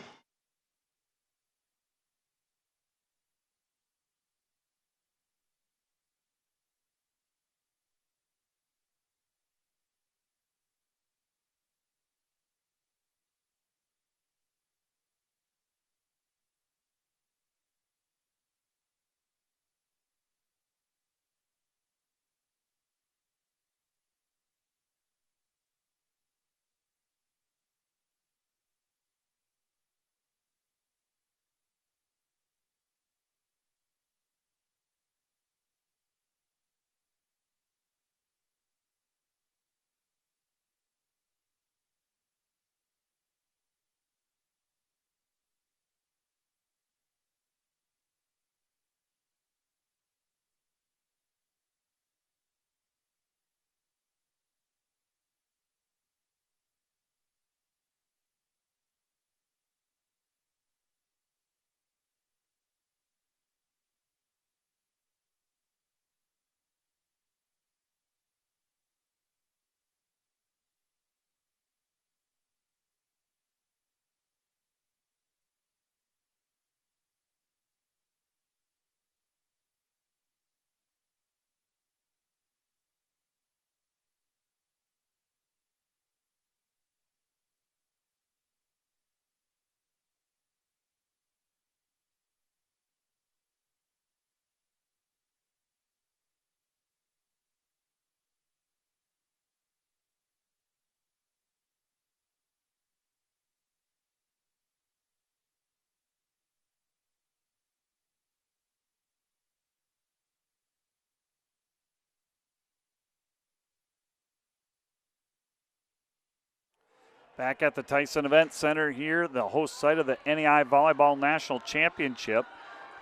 Back at the Tyson Event Center here, the host site of the NAIA Volleyball National Championship.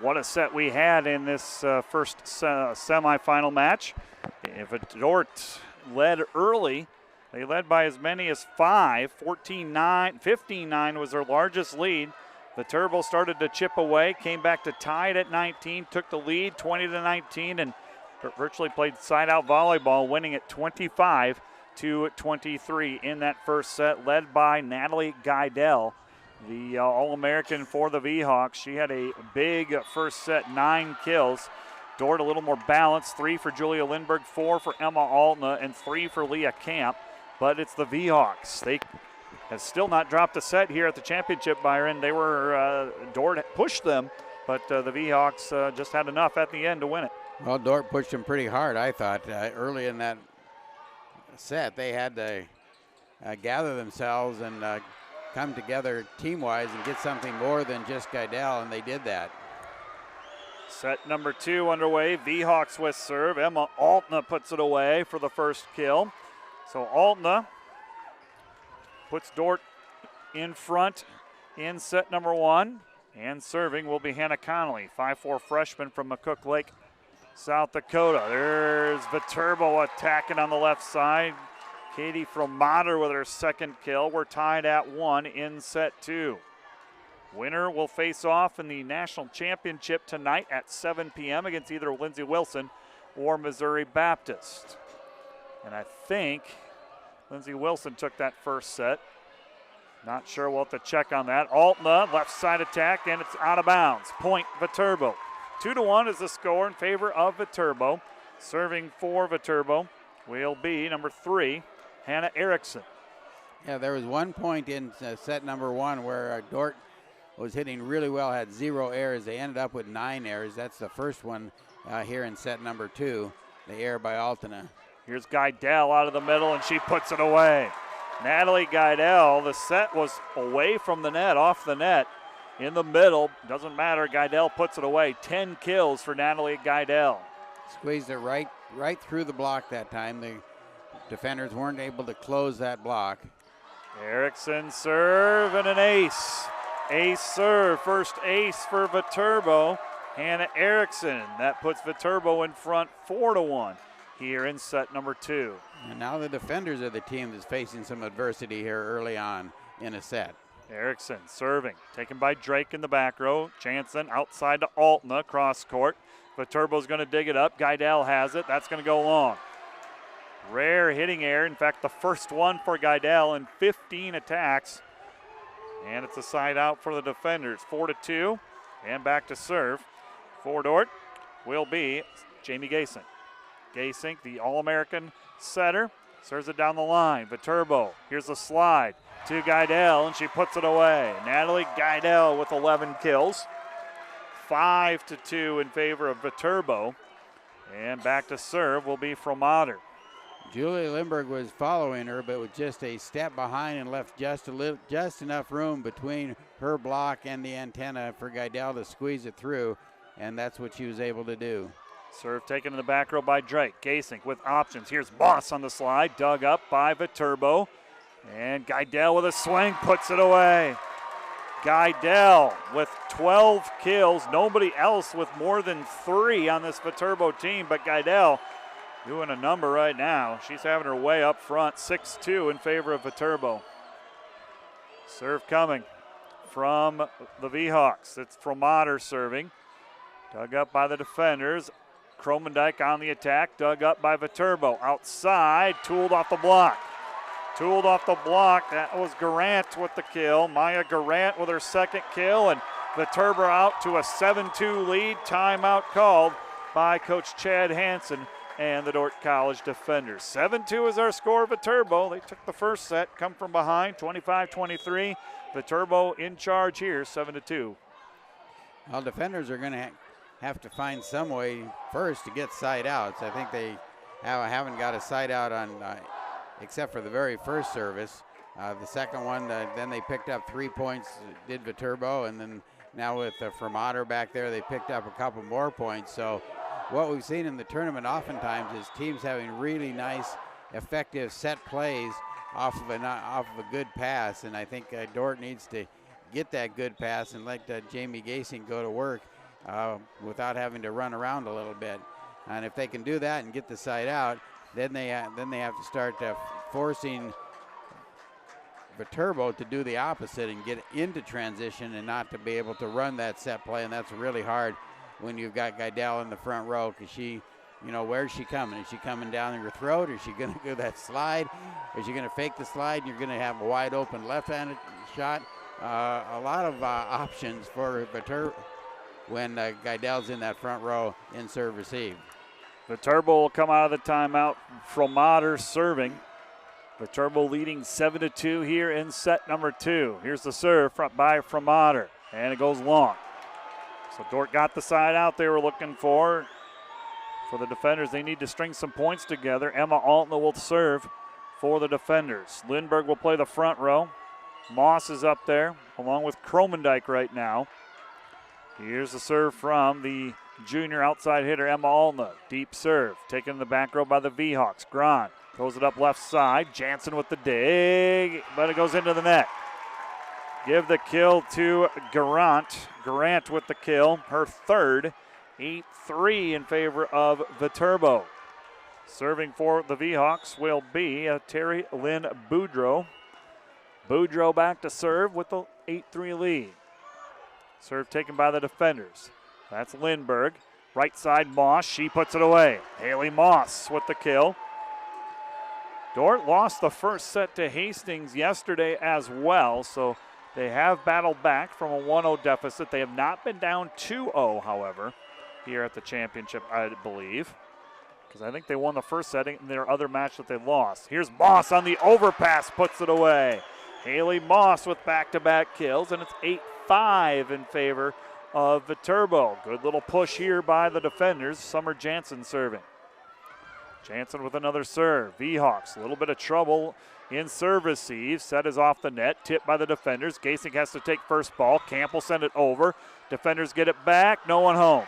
What a set we had in this first semifinal match. If Dordt led early, they led by as many as 5, 14-9, 15-9 was their largest lead. Viterbo started to chip away, came back to tie it at 19, took the lead 20-19, and virtually played side-out volleyball, winning at 25-23 in that first set, led by Natalie Geidel, the All-American for the V-Hawks. She had a big first set, 9 kills. Dordt a little more balanced, 3 for Julia Lindberg, 4 for Emma Altna, and 3 for Leah Camp. But it's the V-Hawks. They have still not dropped a set here at the championship, Byron. They were, Dordt pushed them, but the V-Hawks just had enough at the end to win it. Well, Dordt pushed them pretty hard, I thought. Early in that set, they had to gather themselves and come together team-wise and get something more than just Geidel, and they did that. Set number 2 underway. V-Hawks with serve. Emma Altna puts it away for the first kill. So Altna puts Dordt in front in set number 1. And serving will be Hannah Connolly, 5'4" freshman from McCook Lake, South Dakota. There's Viterbo attacking on the left side. Katie Fromater with her second kill. We're tied at 1 in set 2. Winner will face off in the national championship tonight at 7 p.m. against either Lindsey Wilson or Missouri Baptist. And I think Lindsey Wilson took that first set. Not sure, we'll have to check on that. Altna, left side attack, and it's out of bounds. Point Viterbo. 2-1 is the score in favor of Viterbo. Serving for Viterbo will be number 3, Hannah Erickson. Yeah, there was one point in set number 1 where Dordt was hitting really well, had 0 errors. They ended up with 9 errors. That's the first one here in set number 2, the error by Altna. Here's Geidel out of the middle, and she puts it away. Natalie Geidel, the set was away from the net, off the net, in the middle. Doesn't matter, Geidel puts it away. 10 kills for Natalie Geidel. Squeezed it right through the block that time. The defenders weren't able to close that block. Erickson serve and an ace. Ace serve, first ace for Viterbo. Hannah Erickson. That puts Viterbo in front 4-1 here in set number 2. And now the defenders are the team that's facing some adversity here early on in a set. Erickson serving, taken by Drake in the back row. Jansen outside to Altna, cross court. Viterbo's going to dig it up. Geidel has it. That's going to go long. Rare hitting error. In fact, the first one for Geidel in 15 attacks. And it's a side out for the defenders. 4-2. And back to serve for Dordt will be Jamie Gasink. Gasink, the All-American setter, serves it down the line. Viterbo, here's the slide to Geidel, and she puts it away. Natalie Geidel with 11 kills. 5-2 in favor of Viterbo. And back to serve will be Fromater. Julie Lindberg was following her, but with just a step behind and left just enough room between her block and the antenna for Geidel to squeeze it through, and that's what she was able to do. Serve taken in the back row by Drake. Gasink with options. Here's Moss on the slide, dug up by Viterbo. And Geidel with a swing puts it away. Geidel with 12 kills. Nobody else with more than 3 on this Viterbo team, but Geidel doing a number right now. She's having her way up front. 6-2 in favor of Viterbo. Serve coming from the V-Hawks. It's Fromater serving. Dug up by the defenders. Kromendijk on the attack, dug up by Viterbo. Outside, tooled off the block. Tooled off the block. That was Garant with the kill. Maya Garant with her second kill, and Viterbo out to a 7-2 lead. Timeout called by Coach Chad Hansen and the Dordt College defenders. 7-2 is our score. Viterbo, they took the first set, come from behind, 25-23. Viterbo in charge here, 7-2. Well, defenders are going to have to find some way first to get side outs. I think they haven't got a side out on, except for the very first service. The second one, then they picked up 3 points, did Viterbo, and then now with Fromater back there, they picked up a couple more points. So what we've seen in the tournament oftentimes is teams having really nice, effective set plays off of a good pass, and I think Dordt needs to get that good pass and let Jamie Gasink go to work without having to run around a little bit. And if they can do that and get the side out, then they have to start forcing Viterbo to do the opposite and get into transition and not to be able to run that set play, and that's really hard when you've got Geidel in the front row, because she, where's she coming? Is she coming down your throat? Is she going to do that slide? Is she going to fake the slide and you're going to have a wide open left-handed shot? A lot of options for Viterbo when Geidel's in that front row in serve receive. Viterbo will come out of the timeout. Fromater serving. Viterbo leading 7-2 here in set number 2. Here's the serve by Fromater, and it goes long. So Dordt got the side out they were looking for. For the defenders, they need to string some points together. Emma Altna will serve for the defenders. Lindberg will play the front row. Moss is up there, along with Kromendijk right now. Here's the serve from the junior outside hitter, Emma Altna. Deep serve, taken in the back row by the V-Hawks. Grant throws it up left side. Jansen with the dig, but it goes into the net. Give the kill to Garant. Garant with the kill, her third. 8-3 in favor of Viterbo. Serving for the V-Hawks will be Terry Lynn Boudreau. Boudreau back to serve with the 8-3 lead. Serve taken by the defenders. That's Lindberg. Right side Moss, she puts it away. Haley Moss with the kill. Dordt lost the first set to Hastings yesterday as well, so they have battled back from a 1-0 deficit. They have not been down 2-0, however, here at the championship, I believe, because I think they won the first set in their other match that they lost. Here's Moss on the overpass, puts it away. Haley Moss with back-to-back kills, and it's 8-5 in favor of Viterbo. Good little push here by the defenders. Summer Jansen serving. Jansen with another serve. V-Hawks, a little bit of trouble in serve receive. Set is off the net, tipped by the defenders. Gasink has to take first ball. Camp will send it over. Defenders get it back, no one home.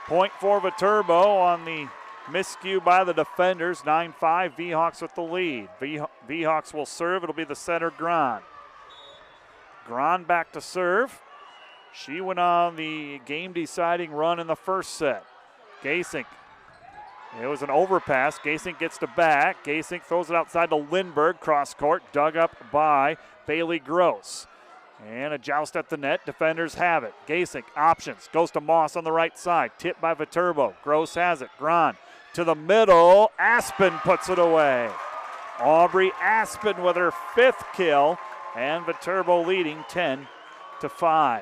Point for Viterbo on the Miscue by the defenders. 9-5, V-Hawks with the lead. V-Hawks will serve. It'll be the setter, Gran. Gran back to serve. She went on the game-deciding run in the first set. Gasink. It was an overpass. Gasink gets to back. Gasink throws it outside to Lindberg. Cross court, dug up by Bailey Gross. And a joust at the net. Defenders have it. Gasink options. Goes to Moss on the right side. Tipped by Viterbo. Gross has it. Gran to the middle. Aspen puts it away. Aubrey Aspen with her 5th kill. And Viterbo leading 10-5.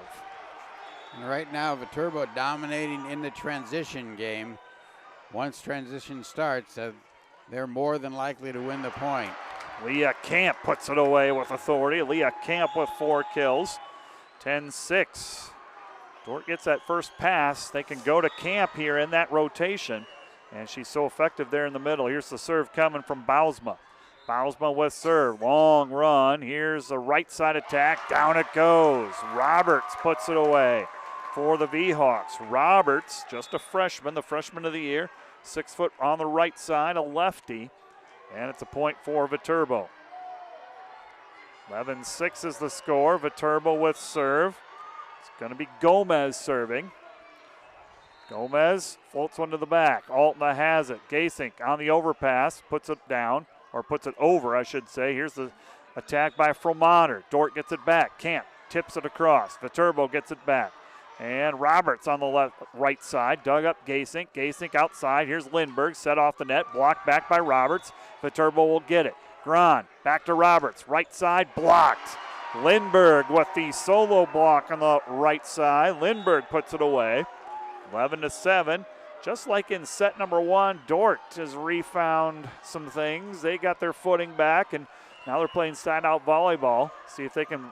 And right now, Viterbo dominating in the transition game. Once transition starts, they're more than likely to win the point. Leah Camp puts it away with authority. Leah Camp with 4 kills. 10-6. Dordt gets that first pass. They can go to Camp here in that rotation. And she's so effective there in the middle. Here's the serve coming from Bausma. Bausma with serve. Long run. Here's the right side attack. Down it goes. Roberts puts it away for the V-Hawks. Roberts, just a freshman, the freshman of the year. 6 foot on the right side, a lefty. And it's a point for Viterbo. 11-6 is the score. Viterbo with serve. It's going to be Gomez serving. Gomez floats one to the back. Altna has it. Gasink on the overpass, puts it down, or puts it over, I should say. Here's the attack by Fromater. Dordt gets it back. Camp tips it across. Viterbo gets it back. And Roberts on the right side, dug up Gasink. Gasink outside. Here's Lindberg, set off the net, blocked back by Roberts. Viterbo will get it. Gran back to Roberts, right side, blocked. Lindberg with the solo block on the right side. Lindberg puts it away. 11-7. Just like in set number 1, Dordt has refound some things. They got their footing back, and now they're playing side-out volleyball. See if they can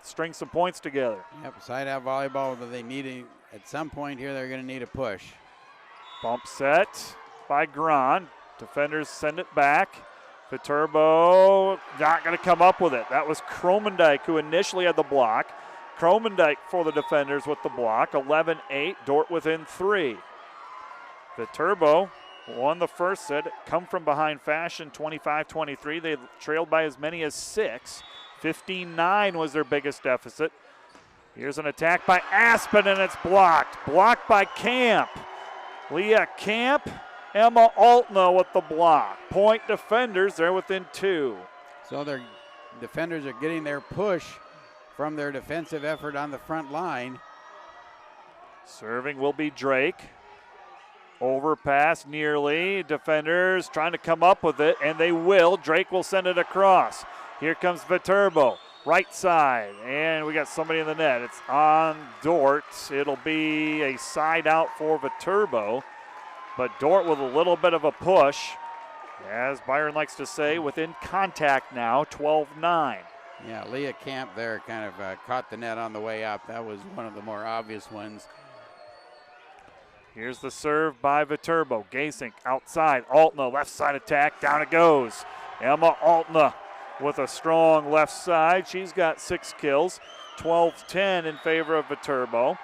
string some points together. Yep, side-out volleyball, but they need at some point here, they're going to need a push. Bump set by Gran. Defenders send it back. Viterbo not going to come up with it. That was Kromendijk who initially had the block. Kromendijk for the defenders with the block. 11-8, Dordt within 3. Viterbo won the first set, come from behind fashion, 25-23. They trailed by as many as 6. 15-9 was their biggest deficit. Here's an attack by Aspen, and it's blocked. Blocked by Camp. Leah Camp, Emma Altna with the block. Point defenders, they're within 2. So their defenders are getting their push from their defensive effort on the front line. Serving will be Drake. Overpass nearly. Defenders trying to come up with it, and they will. Drake will send it across. Here comes Viterbo. Right side, and we got somebody in the net. It's on Dordt. It'll be a side out for Viterbo, but Dordt with a little bit of a push. As Byron likes to say, within contact now, 12-9. Yeah, Leah Camp there kind of caught the net on the way up. That was one of the more obvious ones. Here's the serve by Viterbo. Gasink outside. Altna, left side attack. Down it goes. Emma Altna with a strong left side. She's got 6 kills. 12-10 in favor of Viterbo.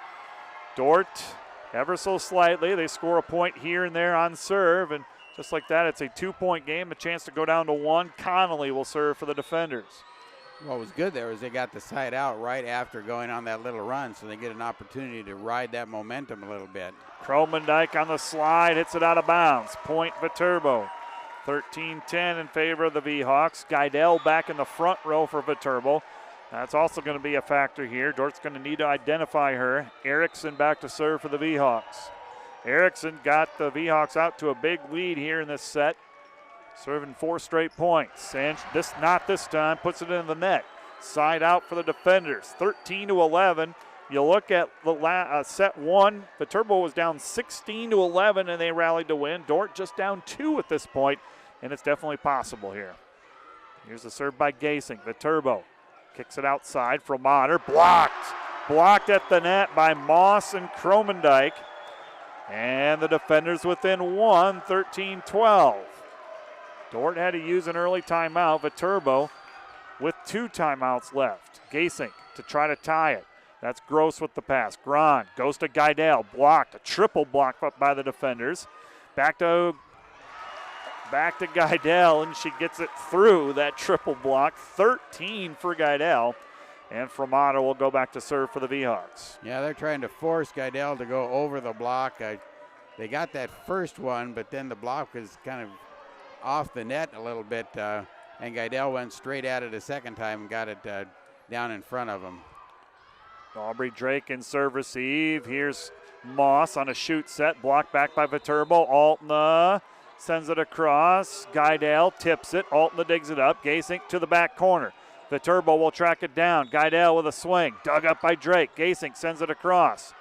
Dordt, ever so slightly. They score a point here and there on serve. And just like that, it's a 2-point game. A chance to go down to 1. Connolly will serve for the defenders. What was good there was they got the side out right after going on that little run, so they get an opportunity to ride that momentum a little bit. Kromendijk on the slide, hits it out of bounds. Point Viterbo. 13-10 in favor of the V-Hawks. Geidel back in the front row for Viterbo. That's also going to be a factor here. Dordt's going to need to identify her. Erickson back to serve for the V-Hawks. Erickson got the V-Hawks out to a big lead here in this set. Serving 4 straight points, and not this time, puts it in the net. Side out for the defenders, 13-11. You look at the set 1, Viterbo was down 16-11, and they rallied to win. Dordt just down 2 at this point, and it's definitely possible here. Here's the serve by Gasink. Viterbo kicks it outside from Mater, blocked. Blocked at the net by Moss and Kromendijk. And the defenders within 1, 13-12. Dordt had to use an early timeout. Viterbo with 2 timeouts left. Gasink to try to tie it. That's Gross with the pass. Gran goes to Geidel. Blocked. A triple block up by the defenders. Back to Back to Geidel, and she gets it through that triple block. 13 for Geidel. And Framato will go back to serve for the V-Hawks. Yeah, they're trying to force Geidel to go over the block. They got that first one, but then the block was kind of off the net a little bit, and Geidel went straight at it a second time and got it down in front of him. Aubrey Drake in serve receive. Here's Moss on a shoot set, blocked back by Viterbo. Altna sends it across. Geidel tips it. Altna digs it up. Gasink to the back corner. Viterbo will track it down. Geidel with a swing. Dug up by Drake. Gasink sends it across.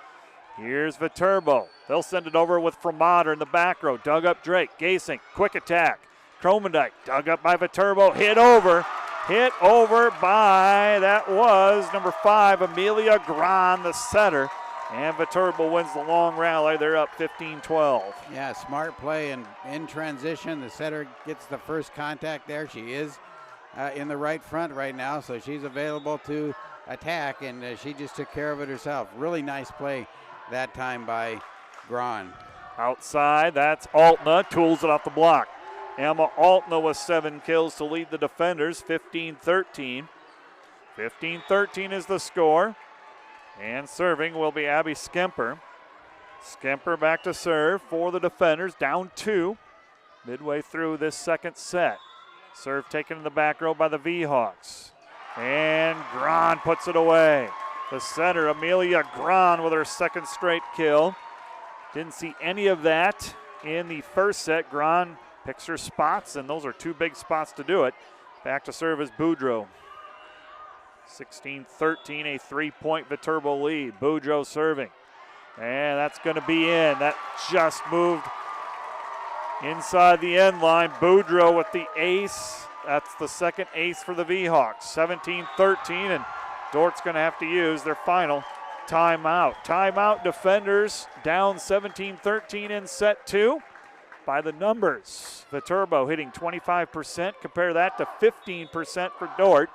Here's Viterbo. They'll send it over with Framater in the back row. Dug up Drake. Gasink, quick attack. Kromendijk dug up by Viterbo. Hit over. Hit over by, that was number 5, Amelia Gran, the setter. And Viterbo wins the long rally. They're up 15-12. Yeah, smart play and in transition. The setter gets the first contact there. She is in the right front right now, so she's available to attack, and she just took care of it herself. Really nice play that time by Gran. Outside, that's Altna, tools it off the block. Emma Altna with 7 kills to lead the defenders, 15-13. 15-13 is the score. And serving will be Abby Skemper. Skemper back to serve for the defenders, down 2 midway through this second set. Serve taken in the back row by the V-Hawks. And Gran puts it away. The setter, Amelia Gran, with her second straight kill. Didn't see any of that in the first set. Gran picks her spots, and those are 2 big spots to do it. Back to serve is Boudreau. 16-13, a 3-point Viterbo lead. Boudreau serving. And that's going to be in. That just moved inside the end line. Boudreau with the ace. That's the second ace for the V-Hawks. 17-13, and Dordt's going to have to use their final timeout. Timeout, defenders down 17-13 in set 2. By the numbers, Viterbo hitting 25%. Compare that to 15% for Dordt.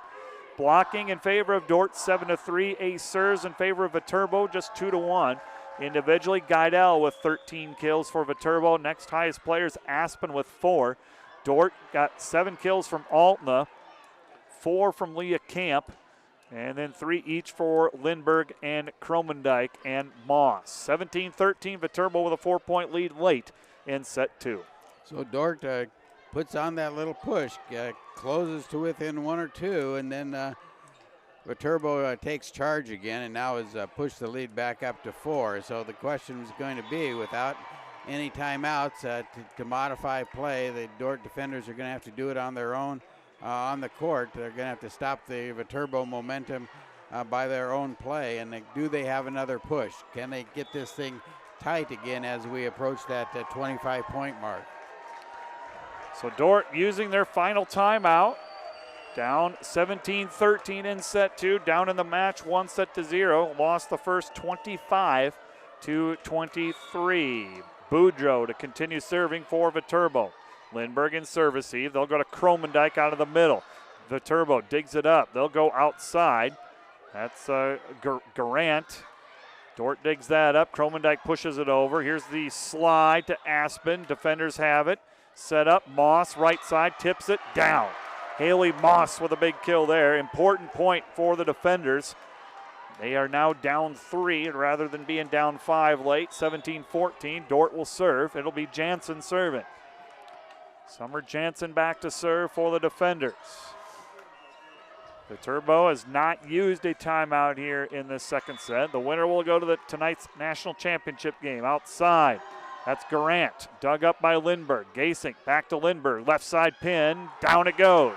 Blocking in favor of Dordt, 7-3. Ace serves in favor of Viterbo, just 2-1. Individually, Geidel with 13 kills for Viterbo. Next highest player is Aspen with 4. Dordt got 7 kills from Altna, 4 from Leah Camp, and then 3 each for Lindberg and Kromendijk and Moss. 17-13, Viterbo with a 4-point lead late in set 2. So Dordt puts on that little push, closes to within 1 or 2, and then Viterbo takes charge again and now has pushed the lead back up to 4. So the question is going to be, without any timeouts to modify play, the Dordt defenders are going to have to do it on their own on the court. They're going to have to stop the Viterbo momentum by their own play. And do they have another push? Can they get this thing tight again as we approach that 25-point mark? So Dordt using their final timeout. Down 17-13 in set 2. Down in the match 1-0. Lost the first 25-23. Boudreau to continue serving for Viterbo. Lindberg in serve receive. They'll go to Kromendijk out of the middle. Viterbo digs it up. They'll go outside. That's Garant. Dordt digs that up. Kromendijk pushes it over. Here's the slide to Aspen. Defenders have it. Set up. Moss right side tips it down. Haley Moss with a big kill there. Important point for the defenders. They are now down 3 rather than being down 5 late. 17-14. Dordt will serve. It'll be Jansen serving. Summer Jansen back to serve for the defenders. Viterbo has not used a timeout here in this second set. The winner will go to tonight's national championship game. Outside, that's Garant. Dug up by Lindberg. Gasink back to Lindberg. Left side pin. Down it goes.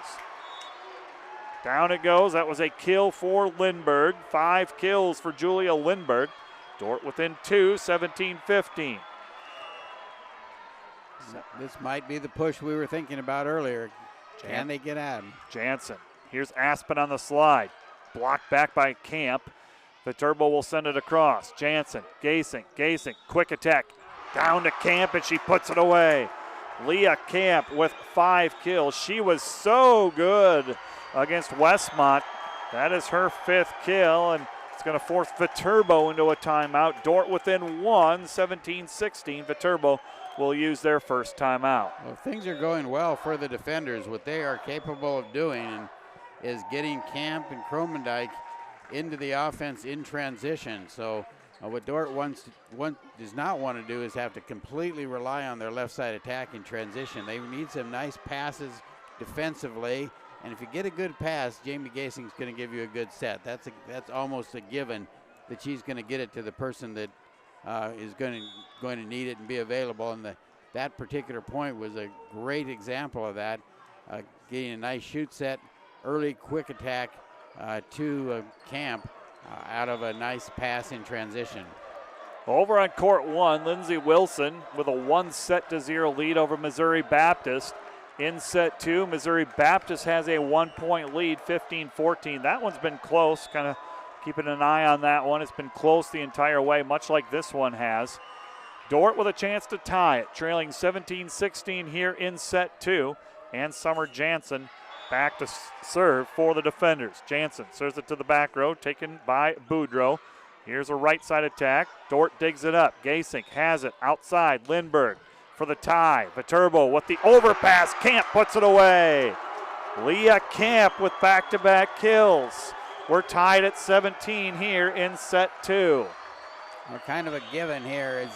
Down it goes. That was a kill for Lindberg. 5 kills for Julia Lindberg. Dordt within 2, 17-15. This might be the push we were thinking about earlier. Can they get at him? Jansen. Here's Aspen on the slide. Blocked back by Camp. Viterbo will send it across. Jansen, Gasink, quick attack. Down to Camp, and she puts it away. Leah Camp with 5 kills. She was so good against Westmont. That is her 5th kill, and it's going to force Viterbo into a timeout. Dordt within 1, 17-16. Viterbo will use their first timeout. Well, things are going well for the defenders. What they are capable of doing is getting Camp and Kromendijk into the offense in transition. So what Dordt does not want to do is have to completely rely on their left side attack in transition. They need some nice passes defensively, and if you get a good pass, Jamie Gasing's going to give you a good set. That's almost a given that she's going to get it to the person that is going to need it and be available. And that particular point was a great example of that, getting a nice shoot set, early quick attack to Camp out of a nice pass in transition. Over on court one, Lindsey Wilson with a 1-0 lead over Missouri Baptist. In set two, Missouri Baptist has a 1-point lead, 15-14. That one's been close, kind of keeping an eye on that one. It's been close the entire way, much like this one has. Dordt with a chance to tie it, trailing 17-16 here in set two. And Summer Jansen back to serve for the defenders. Jansen serves it to the back row, taken by Boudreau. Here's a right side attack. Dordt digs it up. Gasink has it outside. Lindbergh for the tie. Viterbo with the overpass. Camp puts it away. Leah Camp with back-to-back kills. We're tied at 17 here in set two. Well, kind of a given here is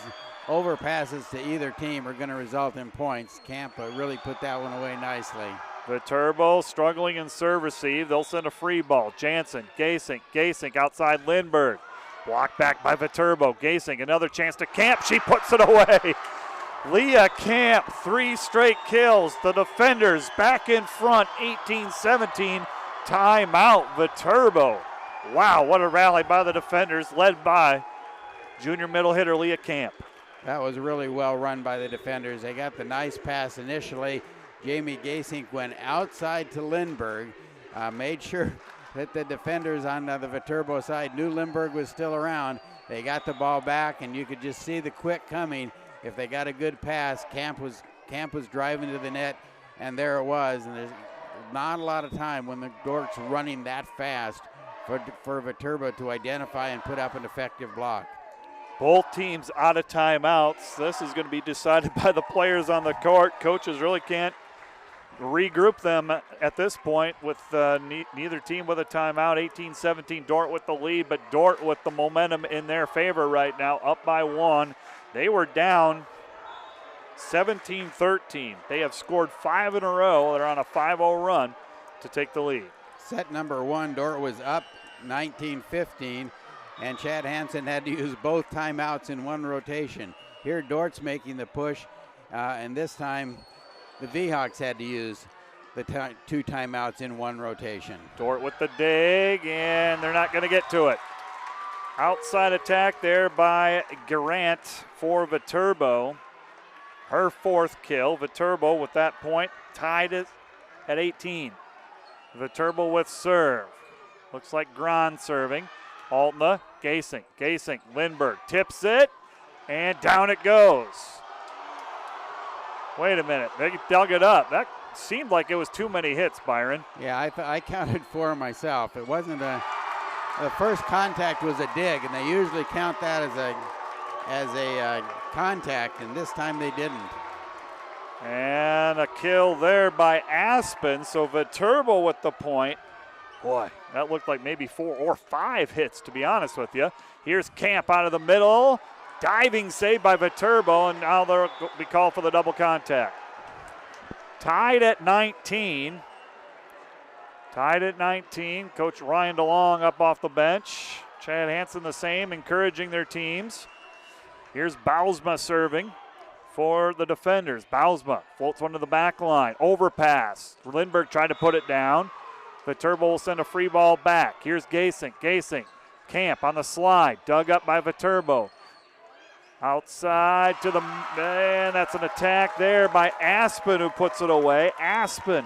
overpasses to either team are going to result in points. Camp really put that one away nicely. Viterbo struggling in serve receive. They'll send a free ball. Jansen, Gasink outside Lindbergh. Blocked back by Viterbo. Gasink, another chance to Camp. She puts it away. Leah Camp, 3 straight kills. The defenders back in front, 18-17. Timeout, Viterbo. Wow, what a rally by the defenders, led by junior middle hitter Leah Camp. That was really well run by the defenders. They got the nice pass initially. Jamie Gasink went outside to Lindbergh, made sure that the defenders on the Viterbo side knew Lindbergh was still around. They got the ball back, and you could just see the quick coming. If they got a good pass, Camp was driving to the net, and there it was. And there's not a lot of time when the Dordt's running that fast for Viterbo to identify and put up an effective block. Both teams out of timeouts. This is going to be decided by the players on the court. Coaches really can't regroup them at this point with neither team with a timeout. 18-17, Dordt with the lead, but Dordt with the momentum in their favor right now, up by 1. They were down 17-13. They have scored 5 in a row. They're on a 5-0 run to take the lead. Set number 1, Dordt was up 19-15, and Chad Hansen had to use both timeouts in one rotation. Here Dordt's making the push, and this time the V-Hawks had to use the 2 timeouts in one rotation. Dordt with the dig, and they're not going to get to it. Outside attack there by Garant for Viterbo. Her 4th kill. Viterbo with that point tied it at 18. Viterbo with serve. Looks like Gran serving. Altna, Gasink, Lindbergh tips it, and down it goes. Wait a minute, they dug it up. That seemed like it was too many hits, Byron. Yeah, I counted 4 myself. It wasn't the first contact was a dig, and they usually count that as a contact, and this time they didn't. And a kill there by Aspen, so Viterbo with the point. Boy, that looked like maybe 4 or 5 hits, to be honest with you. Here's Camp out of the middle. Diving save by Viterbo, and now they'll be called for the double contact. Tied at 19. Coach Ryan DeLong up off the bench. Chad Hansen the same, encouraging their teams. Here's Bausma serving for the defenders. Bausma floats one to the back line. Overpass. Lindbergh tried to put it down. Viterbo will send a free ball back. Here's Gasink. Camp on the slide. Dug up by Viterbo. Outside to the, and that's an attack there by Aspen, who puts it away. Aspen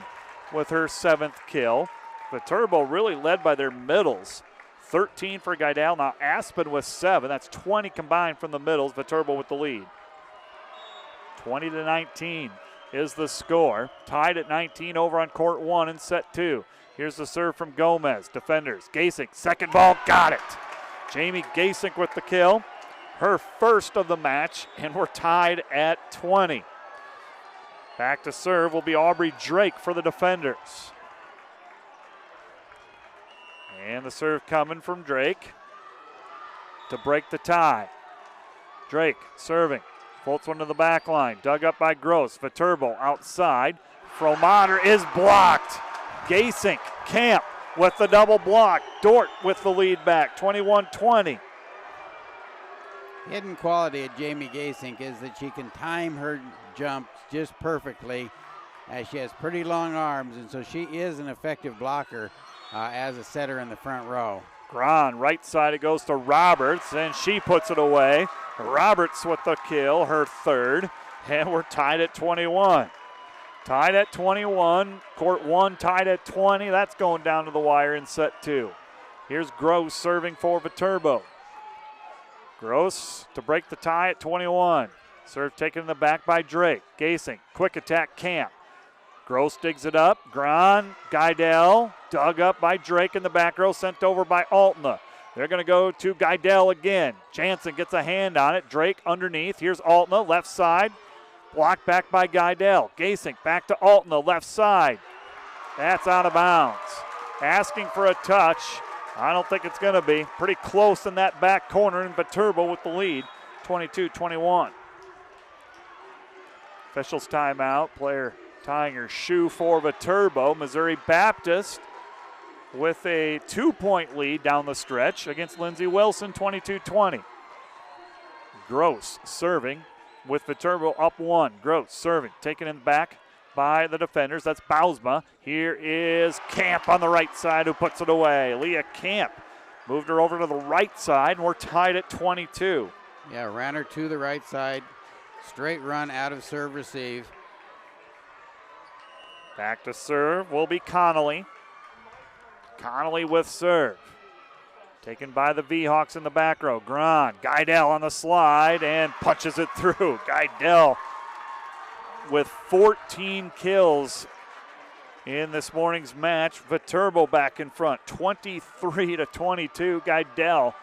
with her 7th kill. Viterbo really led by their middles. 13 for Geidel. Now Aspen with 7. That's 20 combined from the middles. Viterbo with the lead. 20-19 is the score. Tied at 19 over on court 1 in set 2. Here's the serve from Gomez. Defenders. Gasink, second ball, got it. Jamie Gasink with the kill. her first of the match, and we're tied at 20. Back to serve will be Aubrey Drake for the defenders. And the serve coming from Drake to break the tie. Drake serving. Floats one to the back line. Dug up by Gross. Viterbo outside. Fromater is blocked. Gasink, Camp with the double block. Dordt with the lead back, 21-20. Hidden quality of Jamie Gasink is that she can time her jumps just perfectly. She has pretty long arms, and so she is an effective blocker as a setter in the front row. Gron, right side, it goes to Roberts, and she puts it away. Roberts with the kill, her third, and we're tied at 21. Tied at 21, court one tied at 20. That's going down to the wire in set two. Here's Gross serving for Viterbo. Gross to break the tie at 21. Serve taken in the back by Drake. Gasink, quick attack, Camp. Gross digs it up. Gron, Geidel, dug up by Drake in the back row, sent over by Altna. They're going to go to Geidel again. Jansen gets a hand on it. Drake underneath. Here's Altna, left side. Blocked back by Geidel. Gasink back to Altna, left side. That's out of bounds. Asking for a touch. I don't think it's going to be. Pretty close in that back corner, and Viterbo with the lead, 22-21. Officials timeout. Player tying her shoe for Viterbo. Missouri Baptist with a 2-point lead down the stretch against Lindsey Wilson, 22-20. Gross serving with Viterbo up one. Gross serving, taken in the back by the defenders. That's Bausma. Here is Camp on the right side who puts it away. Leah Camp moved her over to the right side, and we're tied at 22. Yeah, ran her to the right side. Straight run out of serve receive. Back to serve will be Connolly. Connolly with serve. Taken by the V-Hawks in the back row. Gron, Geidel on the slide and punches it through. Geidel with 14 kills in this morning's match. Viterbo back in front, 23-22. Geidel,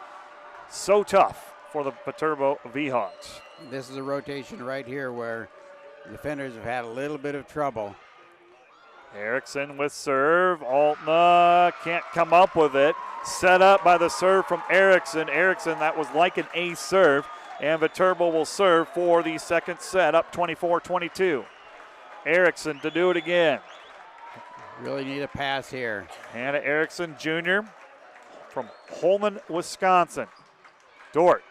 so tough for the Viterbo V-Hawks. This is a rotation right here where the defenders have had a little bit of trouble. Erickson with serve. Altna can't come up with it. Set up by the serve from Erickson. Erickson, that was like an ace serve. And Viterbo will serve for the second set, up 24-22. Erickson to do it again. Really need a pass here. Hannah Erickson Jr. from Holman, Wisconsin. Dordt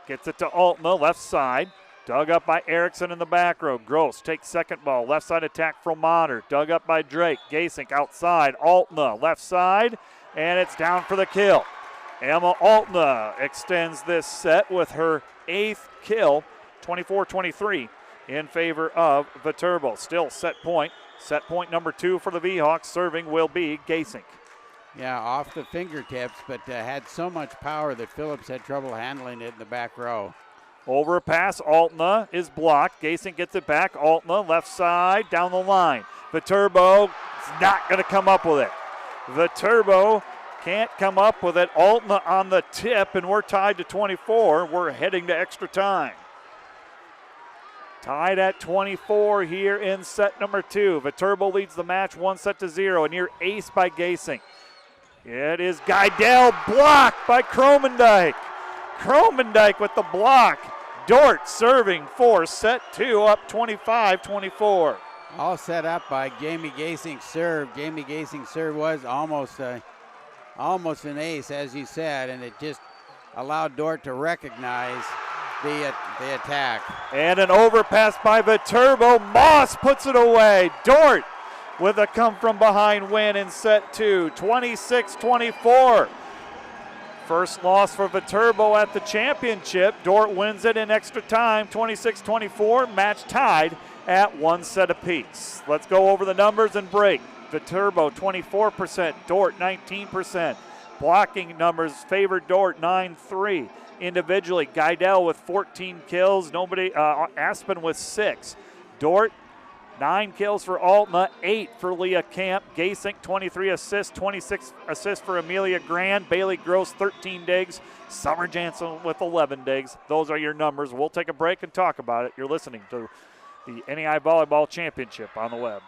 gets it to Altna, left side. Dug up by Erickson in the back row. Gross takes second ball. Left side attack from Motter. Dug up by Drake. Gasink outside. Altna left side. And it's down for the kill. Emma Altna extends this set with her 8th kill. 24-23 in favor of Viterbo. Still set point. Set point number 2 for the V-Hawks. Serving will be Gasink. Yeah, off the fingertips, but had so much power that Phillips had trouble handling it in the back row. Over a pass, Altna is blocked. Gasink gets it back. Altna left side, down the line. Viterbo is not going to come up with it. Viterbo can't come up with it. Altna on the tip, and we're tied to 24. We're heading to extra time. Tied at 24 here in set number 2. Viterbo leads the match 1-0, a near ace by Gasink. It is Geidel, blocked by Kromendijk. Kromendijk with the block. Dordt serving for set 2, up 25-24. All set up by Jamie Gasink's serve. Jamie Gasink's serve was almost an ace, as you said, and it just allowed Dordt to recognize the attack. And an overpass by Viterbo. Moss puts it away. Dordt with a come-from-behind win in set 2, 26-24. First loss for Viterbo at the championship. Dordt wins it in extra time, 26-24. Match tied at 1 set apiece. Let's go over the numbers and break. Viterbo 24%, Dordt 19%. Blocking numbers favored Dordt 9-3. Individually, Geidel with 14 kills. Aspen with 6. Dordt 9 kills for Altna, 8 for Leah Camp. Gasink, 23 assists, 26 assists for Amelia Grand. Bailey Gross, 13 digs. Summer Jansen with 11 digs. Those are your numbers. We'll take a break and talk about it. You're listening to the NAIA Volleyball Championship on the web.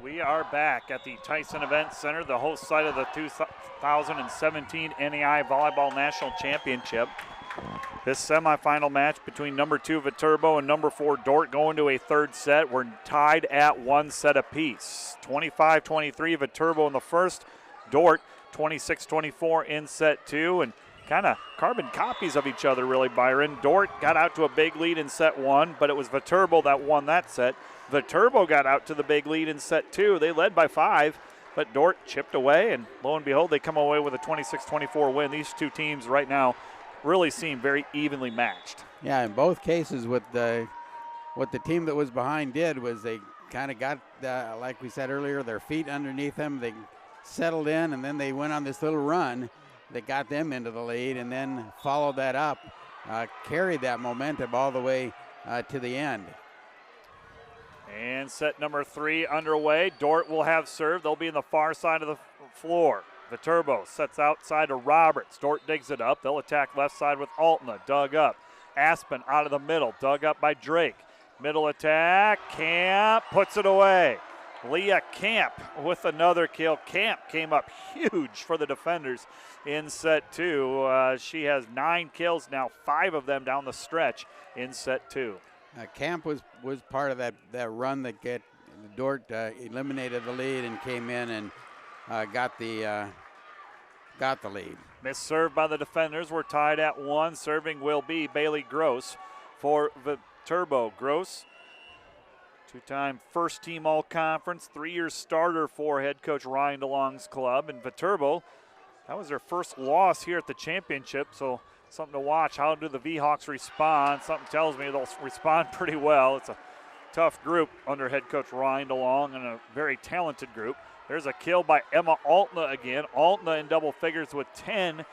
We are back at the Tyson Event Center, the host site of the 2017 NAIA Volleyball National Championship. This semifinal match between number 2 Viterbo and number 4 Dordt going to a third set. We're tied at 1 set apiece. 25-23 Viterbo in the first, Dordt 26-24 in set 2, and kind of carbon copies of each other really, Byron. Dordt got out to a big lead in set 1, but it was Viterbo that won that set. Viterbo got out to the big lead in set 2. They led by 5, but Dordt chipped away, and lo and behold, they come away with a 26-24 win. These two teams right now really seem very evenly matched. Yeah, in both cases, what the team that was behind did was they kind of got, like we said earlier, their feet underneath them. They settled in, and then they went on this little run that got them into the lead, and then followed that up, carried that momentum all the way to the end. And set number 3 underway. Dordt will have serve. They'll be in the far side of the floor. Viterbo sets outside to Roberts. Dordt digs it up. They'll attack left side with Altna. Dug up. Aspen out of the middle. Dug up by Drake. Middle attack. Camp puts it away. Leah Camp with another kill. Camp came up huge for the defenders in set 2. She has 9 kills now, 5 of them down the stretch in set 2. Camp was part of that run that Dordt eliminated the lead and came in and got the lead. Missed serve by the defenders. We're tied at 1. Serving will be Bailey Gross for Viterbo. Gross, 2-time first team all-conference, 3-year starter for head coach Ryan DeLong's club. And Viterbo, that was their first loss here at the championship, so something to watch. How do the V-Hawks respond? Something tells me they'll respond pretty well. It's a tough group under head coach Ryan DeLong and a very talented group. There's a kill by Emma Altna again. Altna in double figures with 10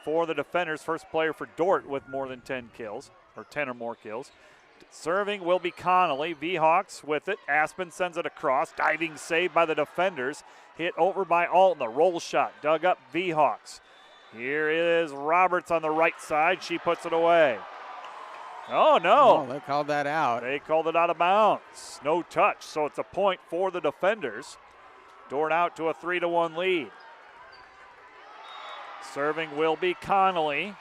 for the defenders. First player for Dordt with more than 10 kills, or 10 or more kills. Serving will be Connolly. V-Hawks with it. Aspen sends it across. Diving save by the defenders. Hit over by Altna. Roll shot. Dug up V-Hawks. Here is Roberts on the right side. She puts it away. Oh, no. Oh, they called that out. They called it out of bounds. No touch, so it's a point for the defenders. Dordt out to a 3-1 lead. Serving will be Connolly.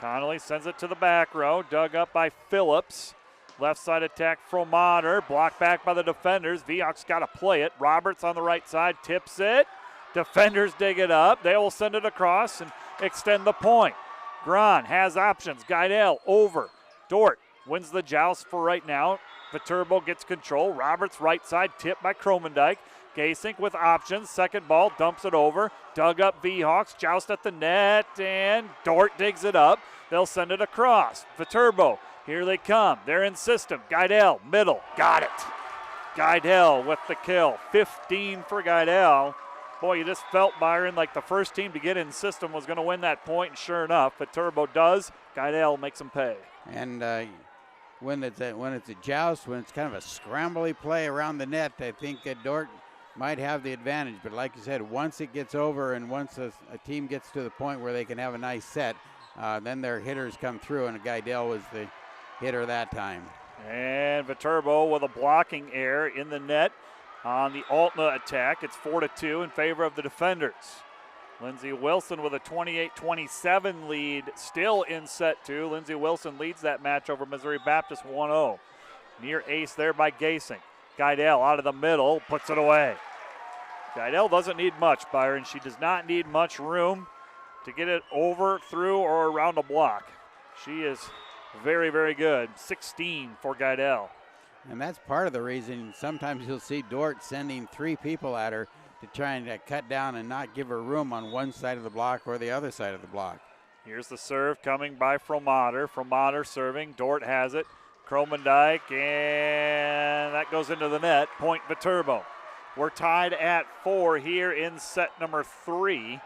Connolly sends it to the back row. Dug up by Phillips. Left side attack from Fromater. Blocked back by the defenders. V-Hawks got to play it. Roberts on the right side tips it. Defenders dig it up. They will send it across and extend the point. Grahn has options. Geidel over. Dordt wins the joust for right now. Viterbo gets control. Roberts right side, tipped by Kromendijk. Gasink with options. Second ball, dumps it over. Dug up V-Hawks. Joust at the net, and Dordt digs it up. They'll send it across. Viterbo, here they come. They're in system. Geidel, middle. Got it. Geidel with the kill. 15 for Geidel. Boy, you just felt, Byron, like the first team to get in system was going to win that point, and sure enough, Viterbo does. Geidel makes them pay. And when it's a joust, when it's kind of a scrambly play around the net, I think Dordt might have the advantage. But like you said, once it gets over and once a team gets to the point where they can have a nice set, then their hitters come through, and Geidel was the hitter that time. And Viterbo with a blocking error in the net on the Altna attack. It's 4-2 in favor of the defenders. Lindsey Wilson with a 28-27 lead, still in set two. Lindsey Wilson leads that match over Missouri Baptist 1-0. Near ace there by Gasink. Geidel out of the middle, puts it away. Geidel doesn't need much, Byron. She does not need much room to get it over, through, or around a block. She is very, very good. 16 for Geidel. And that's part of the reason sometimes you'll see Dordt sending three people at her to try and cut down and not give her room on one side of the block or the other side of the block. Here's the serve coming by Fromater. Fromater serving. Dordt has it. Kromendijk, and that goes into the net. Point Viterbo. We're tied at 4 here in set number 3.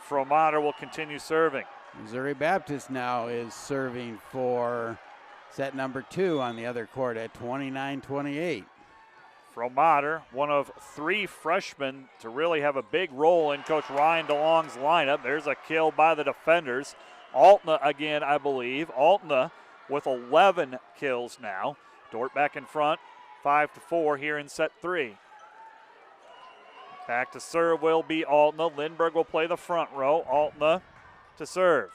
Fromater will continue serving. Missouri Baptist now is serving for set number 2 on the other court at 29-28. Fromater, one of 3 freshmen to really have a big role in Coach Ryan DeLong's lineup. There's a kill by the defenders. Altna again, I believe. Altna with 11 kills now. Dordt back in front, 5-4 here in set 3. Back to serve will be Altna. Lindbergh will play the front row. Altna to serve.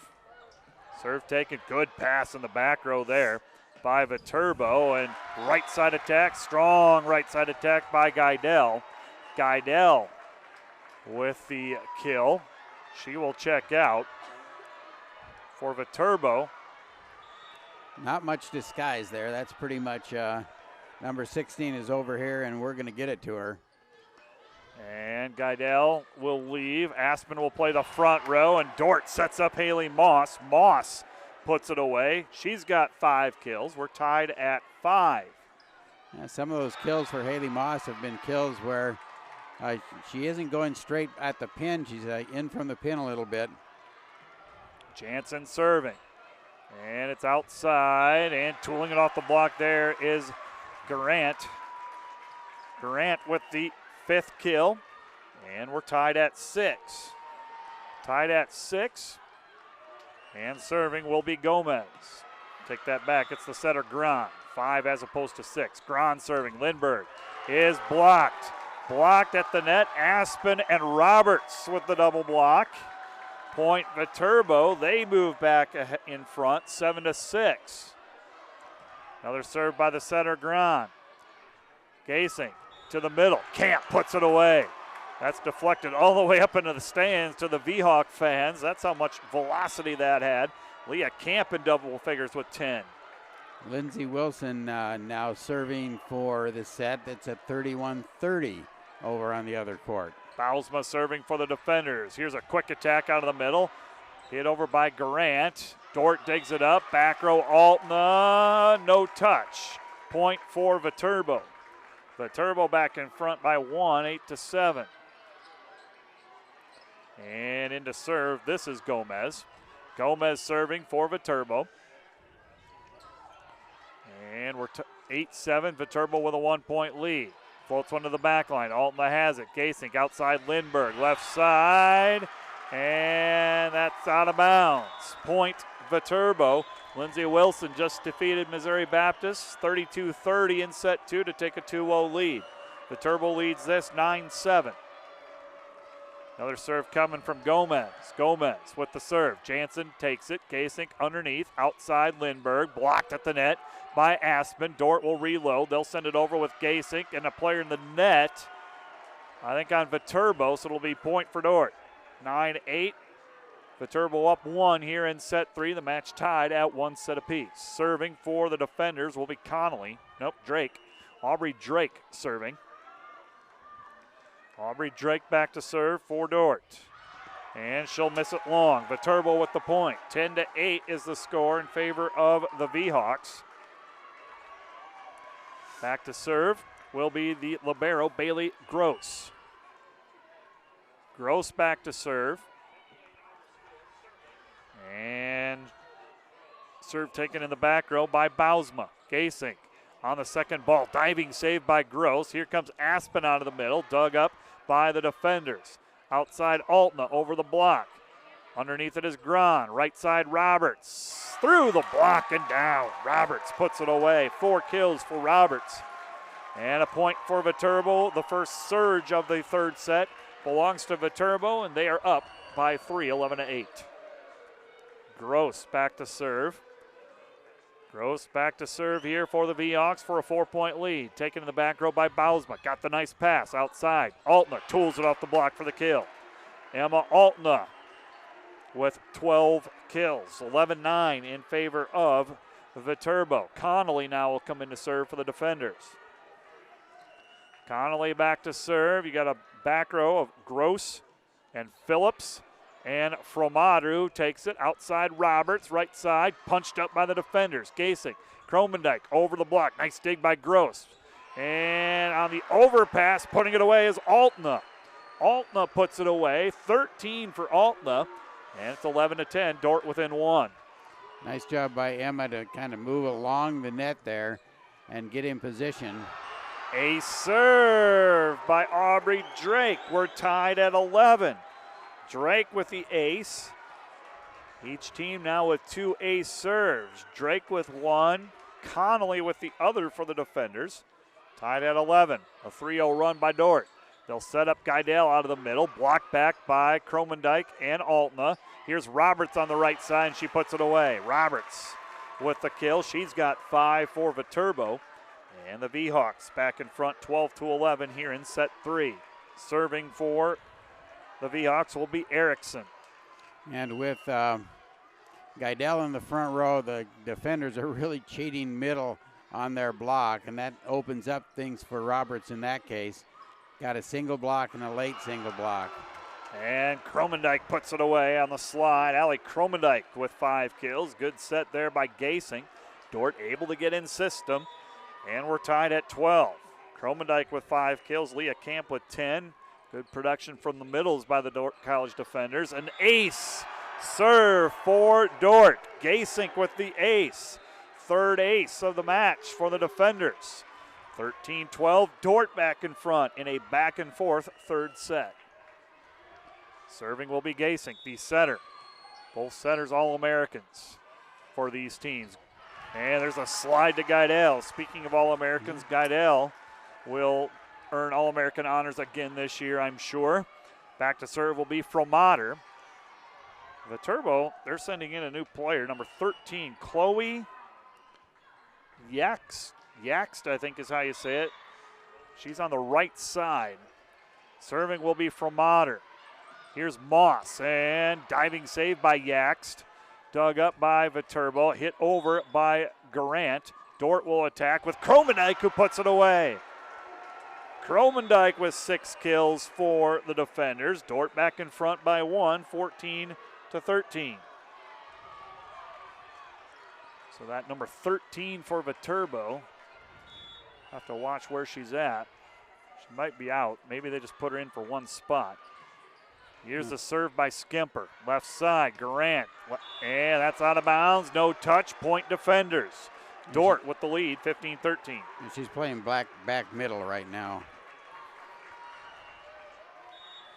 Serve taken, good pass in the back row there by Viterbo, and right side attack, strong right side attack by Geidel. Geidel with the kill. She will check out for Viterbo. Not much disguise there. That's pretty much number 16 is over here, and we're going to get it to her. And Geidel will leave. Aspen will play the front row, and Dordt sets up Haley Moss. Moss puts it away. She's got 5 kills. We're tied at 5. Yeah, some of those kills for Haley Moss have been kills where she isn't going straight at the pin. She's in from the pin a little bit. Jansen serving. And it's outside, and tooling it off the block there is Grant. Grant with the 5th kill, and we're tied at 6. Tied at 6, and serving will be Gomez. Take that back, it's the setter Grahn. 5 as opposed to 6. Grahn serving. Lindbergh is blocked. Blocked at the net. Aspen and Roberts with the double block. Point Viterbo. They move back in front, 7-6. Another serve by the setter Grahn. Gasink to the middle. Camp puts it away. That's deflected all the way up into the stands to the V-Hawk fans. That's how much velocity that had. Leah Camp in double figures with 10. Lindsey Wilson now serving for the set. That's at 31-30 over on the other court. Bausma serving for the defenders. Here's a quick attack out of the middle. Hit over by Grant. Dordt digs it up. Back row Altna. No touch. Point for Viterbo. Viterbo back in front by 1, 8-7. And into serve, this is Gomez. Gomez serving for Viterbo. And we're 8-7, Viterbo with a 1-point lead. Floats one to the back line. Altna has it. Gasink outside Lindbergh. Left side. And that's out of bounds. Point Viterbo. Lindsey Wilson just defeated Missouri Baptist 32-30 in set 2 to take a 2-0 lead. Viterbo leads this 9-7. Another serve coming from Gomez. Gomez with the serve. Jansen takes it. Gasink underneath. Outside Lindbergh. Blocked at the net by Aspen. Dordt will reload. They'll send it over with Gasink and a player in the net. I think on Viterbo, so it'll be point for Dordt. 9-8. Viterbo up 1 here in set 3. The match tied at 1 set apiece. Serving for the defenders will be Drake. Aubrey Drake serving. Aubrey Drake back to serve for Dordt. And she'll miss it long. Viterbo with the point. 10-8 is the score in favor of the V-Hawks. Back to serve will be the libero, Bailey Gross. Gross back to serve. And serve taken in the back row by Bausma. Gasink on the second ball. Diving save by Gross. Here comes Aspen out of the middle. Dug up by the defenders. Outside Altna over the block. Underneath it is Gran. Right side Roberts. Through the block and down. Roberts puts it away. 4 kills for Roberts. And a point for Viterbo. The first surge of the third set belongs to Viterbo, and they are up by 3, 11-8. Gross back to serve. Gross back to serve here for the V-Hawks for a 4-point lead. Taken in the back row by Bausma. Got the nice pass outside. Altna tools it off the block for the kill. Emma Altna with 12 kills. 11-9 in favor of Viterbo. Connolly now will come in to serve for the defenders. Connolly back to serve. You got a back row of Gross and Phillips. And Fromadru takes it outside Roberts, right side, punched up by the defenders. Gasing, Kromendijk over the block. Nice dig by Gross. And on the overpass, putting it away is Altna. Altna puts it away, 13 for Altna, and it's 11-10, Dordt within 1. Nice job by Emma to kind of move along the net there and get in position. A serve by Aubrey Drake. We're tied at 11. Drake with the ace. Each team now with 2 ace serves. Drake with 1, Connolly with the other for the defenders. Tied at 11. A 3-0 run by Dordt. They'll set up Geidel out of the middle. Blocked back by Kromendijk and Altna. Here's Roberts on the right side, and she puts it away. Roberts with the kill. She's got 5 for Viterbo. And the V-Hawks back in front, 12-11 here in set 3. Serving for the V-Hawks will be Erickson. And with Geidel in the front row, the defenders are really cheating middle on their block, and that opens up things for Roberts in that case. Got a single block and a late single block. And Kromendijk puts it away on the slide. Allie Kromendijk with 5 kills. Good set there by Gasing. Dordt able to get in system, and we're tied at 12. Kromendijk with 5 kills. Leah Camp with 10. Good production from the middles by the Dordt College defenders. An ace serve for Dordt. Gasink with the ace. Third ace of the match for the defenders. 13-12, Dordt back in front in a back and forth third set. Serving will be Gasink, the setter. Both setters All-Americans for these teams. And there's a slide to Geidel. Speaking of All-Americans, Geidel will earn All-American honors again this year, I'm sure. Back to serve will be Fromader. Viterbo, they're sending in a new player, number 13, Chloe Yakst, I think is how you say it. She's on the right side. Serving will be Fromader. Here's Moss, and diving save by Yakst. Dug up by Viterbo, hit over by Garant. Dordt will attack with Kromendijk, who puts it away. Kromendijk with 6 kills for the defenders. Dordt back in front by 1, 14-13. So that number 13 for Viterbo. Have to watch where she's at. She might be out. Maybe they just put her in for one spot. Here's the serve by Skemper. Left side, Garant. And that's out of bounds. No touch. Point defenders. Dordt with the lead, 15-13. She's playing back middle right now.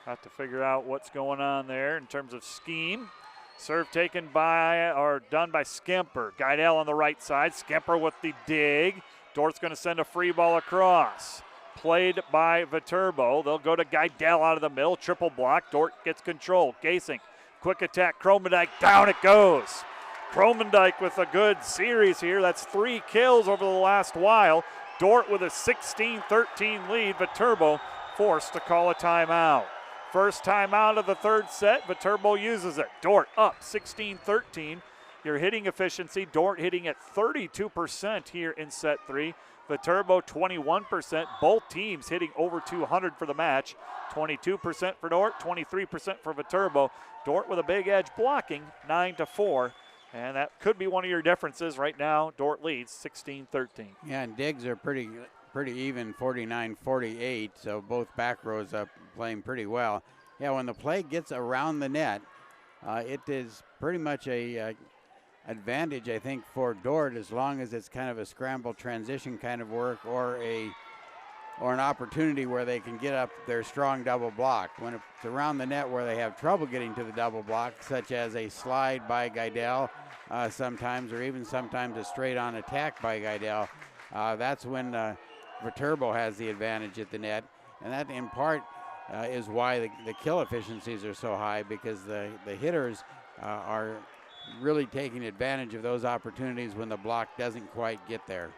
Have to figure out what's going on there in terms of scheme. Serve taken by, or done by Skemper. Geidel on the right side. Skemper with the dig. Dordt's going to send a free ball across. Played by Viterbo. They'll go to Geidel out of the middle. Triple block. Dordt gets control. Gasing. Quick attack. Kromendijk. Down it goes. Kromendijk with a good series here. That's 3 kills over the last while. Dordt with a 16-13 lead. Viterbo forced to call a timeout. First timeout of the third set. Viterbo uses it. Dordt up 16-13. Your hitting efficiency, Dordt hitting at 32% here in set 3. Viterbo 21%. Both teams hitting over 200 for the match. 22% for Dordt, 23% for Viterbo. Dordt with a big edge blocking, 9-4. And that could be one of your differences. Right now, Dordt leads 16-13. Yeah, and digs are pretty even, 49-48. So both back rows up playing pretty well. Yeah, when the play gets around the net, it is pretty much a advantage, I think, for Dordt, as long as it's kind of a scramble transition kind of work or an opportunity where they can get up their strong double block. When it's around the net where they have trouble getting to the double block, such as a slide by Geidel sometimes, or even sometimes a straight-on attack by Geidel, that's when Viterbo has the advantage at the net. And that, in part, is why the kill efficiencies are so high, because the hitters are really taking advantage of those opportunities when the block doesn't quite get there.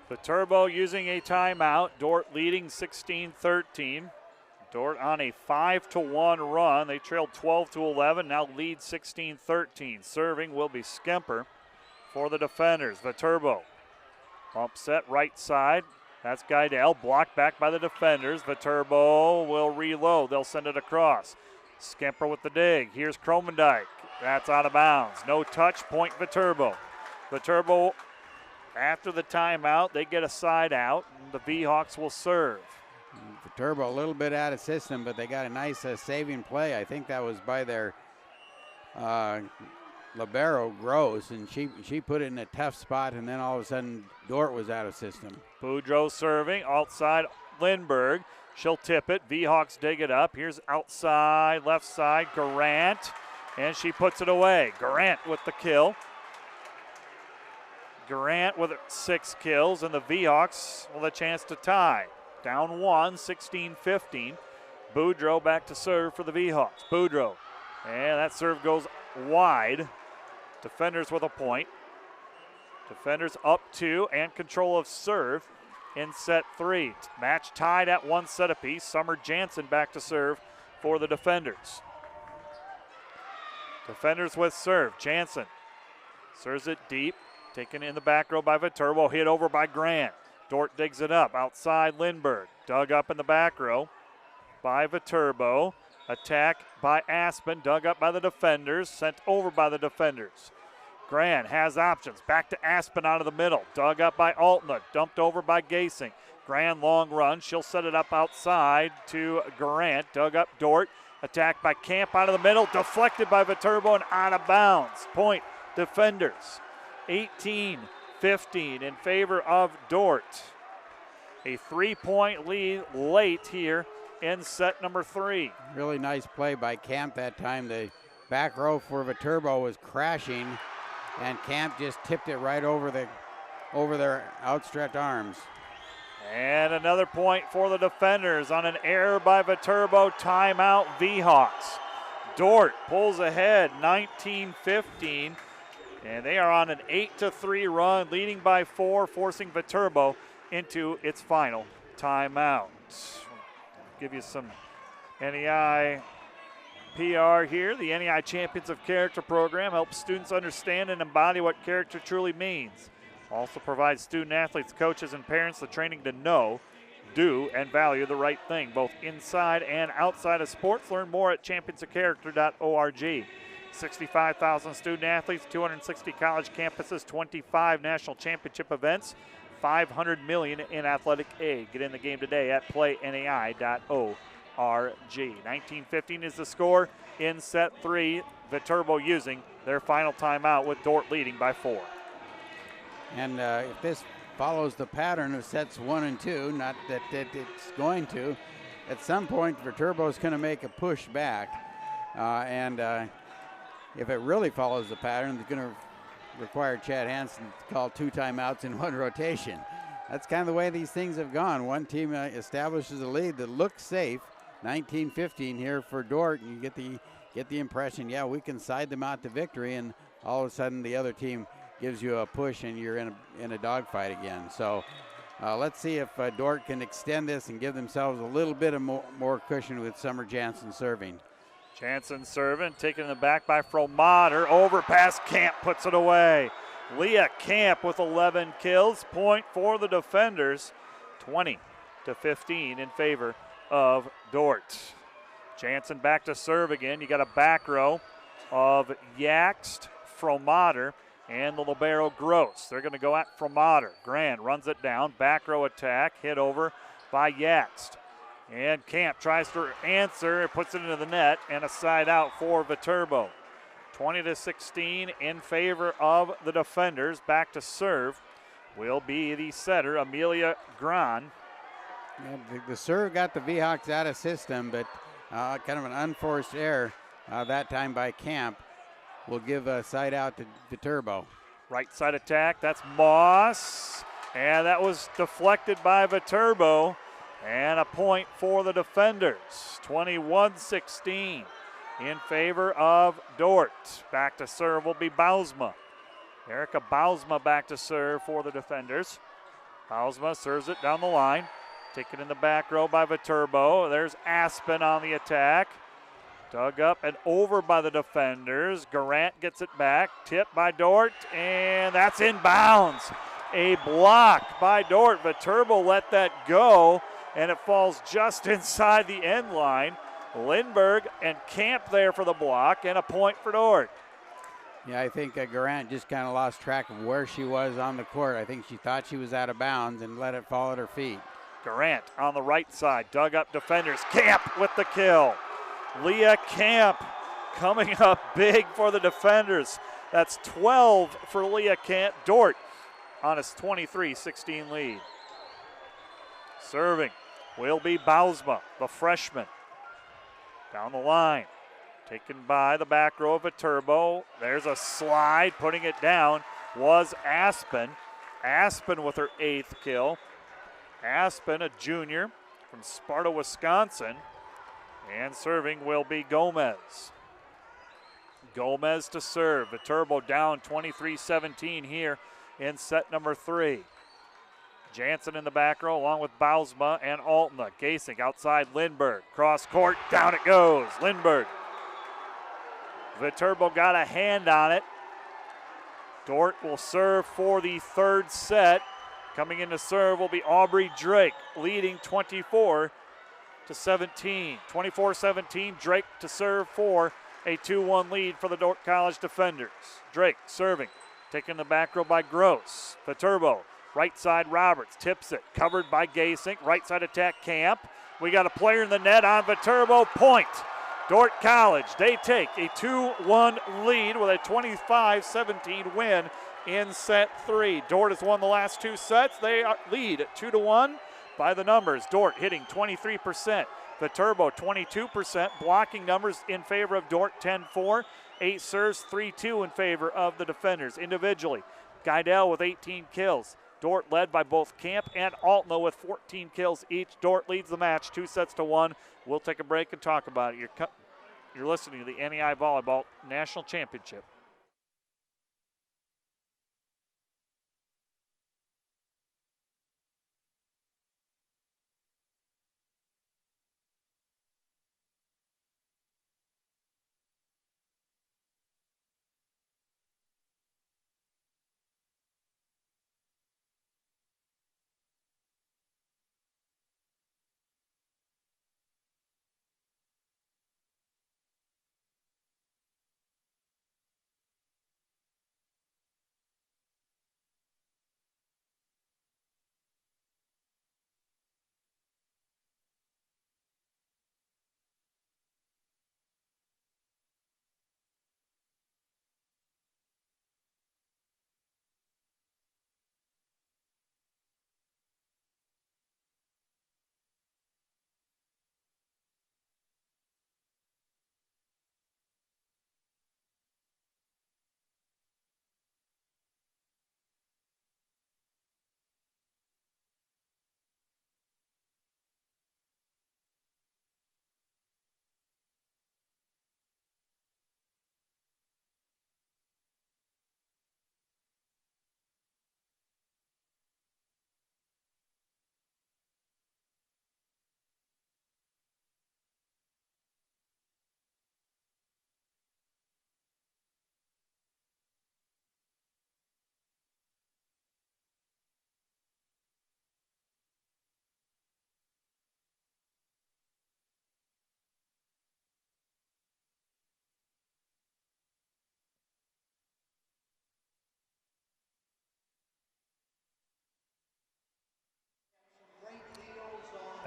Viterbo using a timeout. Dordt leading 16-13. Dordt on a 5-1 run. They trailed 12-11, now lead 16-13. Serving will be Skemper for the defenders. Viterbo. Bump set right side. That's Geidel. Blocked back by the defenders. Viterbo will reload. They'll send it across. Skemper with the dig. Here's Kromendijk. That's out of bounds. No touch, point Viterbo. Viterbo, after the timeout, they get a side out, and the V-Hawks will serve. Viterbo a little bit out of system, but they got a nice saving play. I think that was by their libero, Gross, and she put it in a tough spot, and then all of a sudden, Dordt was out of system. Boudreau serving, outside Lindberg. She'll tip it. V-Hawks dig it up. Here's outside, left side, Garant. And she puts it away. Garant with the kill. Garant with 6 kills, and the V-Hawks with a chance to tie. Down 1, 16-15. Boudreau back to serve for the V-Hawks. Boudreau. And that serve goes wide. Defenders with a point. Defenders up 2 and control of serve in set 3. Match tied at 1 set apiece. Summer Jansen back to serve for the defenders. Defenders with serve. Jansen serves it deep. Taken in the back row by Viterbo. Hit over by Grant. Dordt digs it up. Outside Lindberg. Dug up in the back row by Viterbo. Attack by Aspen. Dug up by the defenders. Sent over by the defenders. Grant has options. Back to Aspen out of the middle. Dug up by Altna. Dumped over by Gasing. Grant long run. She'll set it up outside to Grant. Dug up Dordt. Attacked by Camp out of the middle. Deflected by Viterbo and out of bounds. Point defenders. 18-15 in favor of Dordt. A 3-point lead late here in set number 3. Really nice play by Camp that time. The back row for Viterbo was crashing, and Camp just tipped it right over their outstretched arms. And another point for the defenders on an error by Viterbo. Timeout V-Hawks. Dordt pulls ahead 19-15. And they are on an 8-3 run, leading by 4, forcing Viterbo into its final timeout. Give you some NAI PR here. The NAI Champions of Character program helps students understand and embody what character truly means. Also provides student athletes, coaches, and parents the training to know, do, and value the right thing, both inside and outside of sports. Learn more at championsofcharacter.org. 65,000 student athletes, 260 college campuses, 25 national championship events, $500 million in athletic aid. Get in the game today at playnai.org. 19-15 is the score in set 3. Viterbo using their final timeout with Dordt leading by 4. And if this follows the pattern of sets 1 and 2, not that it's going to, at some point Viterbo is going to make a push back. If it really follows the pattern, it's going to require Chad Hansen to call 2 timeouts in 1 rotation. That's kind of the way these things have gone. One team establishes a lead that looks safe, 19-15 here for Dordt, and you get the impression, yeah, we can side them out to victory, and all of a sudden the other team gives you a push and you're in a dogfight again. So Let's see if Dordt can extend this and give themselves a little bit of more cushion with Summer Jansen serving. Jansen serving, taken in the back by Fromater. Overpass, Camp puts it away. Leah Camp with 11 kills. Point for the defenders. 20-15 in favor of Dordt. Jansen back to serve again. You got a back row of Yakst, Fromater, and the libero Gross. They're going to go at Fromater. Grand runs it down. Back row attack. Hit over by Yakst. And Camp tries to answer. It puts it into the net. And a side out for Viterbo. 20-16 in favor of the defenders. Back to serve will be the setter, Amelia Gran. Yeah, the serve got the V-Hawks out of system, but kind of an unforced error that time by Camp. Will give a side out to Viterbo. Right side attack, that's Moss. And that was deflected by Viterbo. And a point for the defenders. 21-16 in favor of Dordt. Back to serve will be Bausma. Erica Bausma back to serve for the defenders. Bausma serves it down the line. Taken in the back row by Viterbo. There's Aspen on the attack. Dug up and over by the defenders. Garant gets it back. Tipped by Dordt, and that's in bounds. A block by Dordt. Viterbo let that go, and it falls just inside the end line. Lindbergh and Camp there for the block, and a point for Dordt. Yeah, I think Garant just kind of lost track of where she was on the court. I think she thought she was out of bounds and let it fall at her feet. Garant on the right side. Dug up defenders. Camp with the kill. Leah Camp coming up big for the defenders. That's 12 for Leah Camp. Dordt on a 23-16 lead. Serving will be Bausma, the freshman. Down the line. Taken by the back row of Viterbo. There's a slide. Putting it down was Aspen. Aspen with her 8th kill. Aspen, a junior from Sparta, Wisconsin. And serving will be Gomez. Gomez to serve. Viterbo down 23-17 here in set number 3. Jansen in the back row along with Bausma and Altna. Gasing outside Lindbergh. Cross court, down it goes. Lindbergh. Viterbo got a hand on it. Dordt will serve for the 3rd set. Coming in to serve will be Aubrey Drake, leading 24-17. 24-17, Drake to serve for a 2-1 lead for the Dordt College defenders. Drake serving, taken the back row by Gross. Viterbo, right side Roberts, tips it, covered by Gasink. Right side attack Camp. We got a player in the net on Viterbo, point. Dordt College, they take a 2-1 lead with a 25-17 win in set 3. Dordt has won the last 2 sets. They lead 2-1 by the numbers. Dordt hitting 23%. Viterbo 22%. Blocking numbers in favor of Dordt 10-4. 8 serves, 3-2 in favor of the defenders. Individually, Geidel with 18 kills. Dordt led by both Camp and Altna with 14 kills each. Dordt leads the match 2-1. We'll take a break and talk about it. You're listening to the NAIA Volleyball National Championship.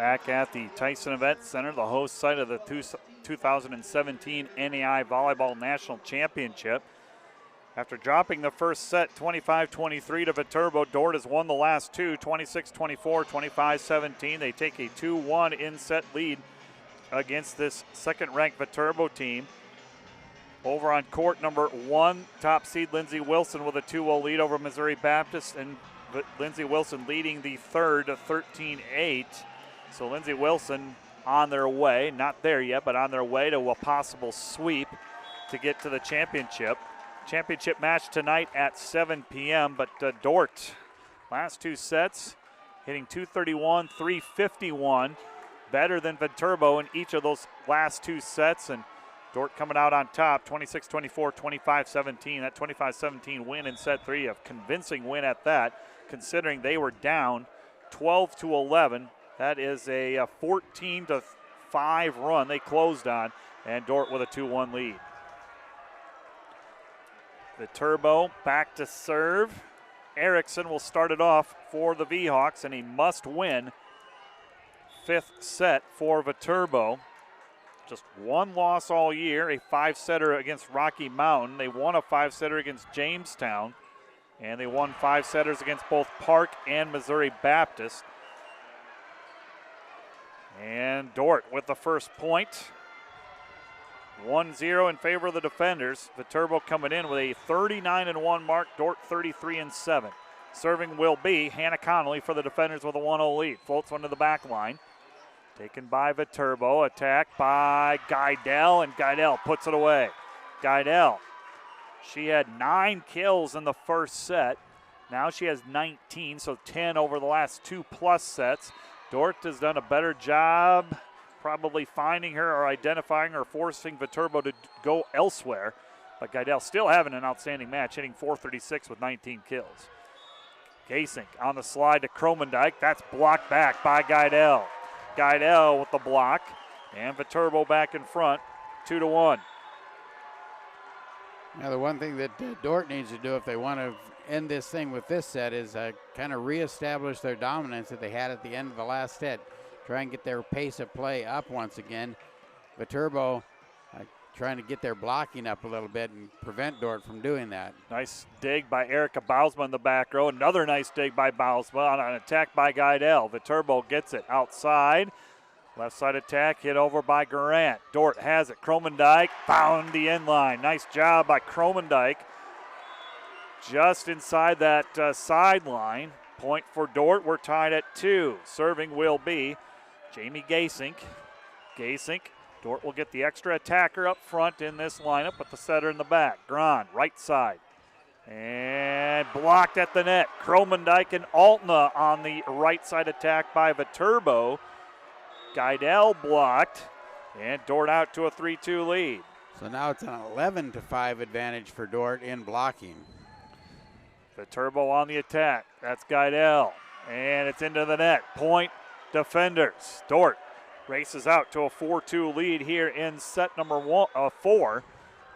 Back at the Tyson Event Center, the host site of the 2017 NAIA Volleyball National Championship. After dropping the first set 25-23 to Viterbo, Dordt has won the last two, 26-24, 25-17. They take a 2-1 in-set lead against this second-ranked Viterbo team. Over on court number 1, top seed Lindsey Wilson with a 2-0 lead over Missouri Baptist, and Lindsey Wilson leading the third to 13-8. So Lindsey Wilson on their way, not there yet, but on their way to a possible sweep to get to the championship. Championship match tonight at 7 p.m., but Dordt, last two sets, hitting 231, 351, better than Viterbo in each of those last two sets, and Dordt coming out on top, 26-24, 25-17. That 25-17 win in set 3, a convincing win at that, considering they were down 12-11. That is a 14-5 run they closed on, and Dordt with a 2-1 lead. Viterbo back to serve. Erickson will start it off for the V-Hawks, and he must win fifth set for Viterbo. Just one loss all year, a 5-setter against Rocky Mountain. They won a 5-setter against Jamestown, and they won 5-setters against both Park and Missouri Baptist. And Dordt with the first point. 1-0 in favor of the defenders. Viterbo coming in with a 39-1 mark, Dordt 33-7. Serving will be Hannah Connolly for the defenders with a 1-0 lead. Floats one to the back line. Taken by Viterbo, attacked by Geidel, and Geidel puts it away. Geidel, she had 9 kills in the first set. Now she has 19, so 10 over the last 2+ sets. Dordt has done a better job probably finding her or identifying or forcing Viterbo to go elsewhere. But Geidel still having an outstanding match, hitting .436 with 19 kills. Gasink on the slide to Kromendijk. That's blocked back by Geidel. Geidel with the block, and Viterbo back in front, 2-1. Now the one thing that Dordt needs to do if they want to end this thing with this set is kind of reestablish their dominance that they had at the end of the last set. Try and get their pace of play up once again. Viterbo trying to get their blocking up a little bit and prevent Dordt from doing that. Nice dig by Erica Bausma in the back row. Another nice dig by Bausma on an attack by Geidel. Viterbo gets it outside. Left side attack hit over by Garant. Dordt has it. Kromendijk found the end line. Nice job by Kromendijk. Just inside that sideline. Point for Dordt. We're tied at 2. Serving will be Jamie Gasink. Gasink. Dordt will get the extra attacker up front in this lineup with the setter in the back. Gran, right side. And blocked at the net. Kromendijk and Altna on the right side attack by Viterbo. Geidel blocked. And Dordt out to a 3-2 lead. So now it's an 11-5 advantage for Dordt in blocking. Viterbo on the attack. That's Geidel. And it's into the net. Point defenders. Dordt races out to a 4-2 lead here in set number 4.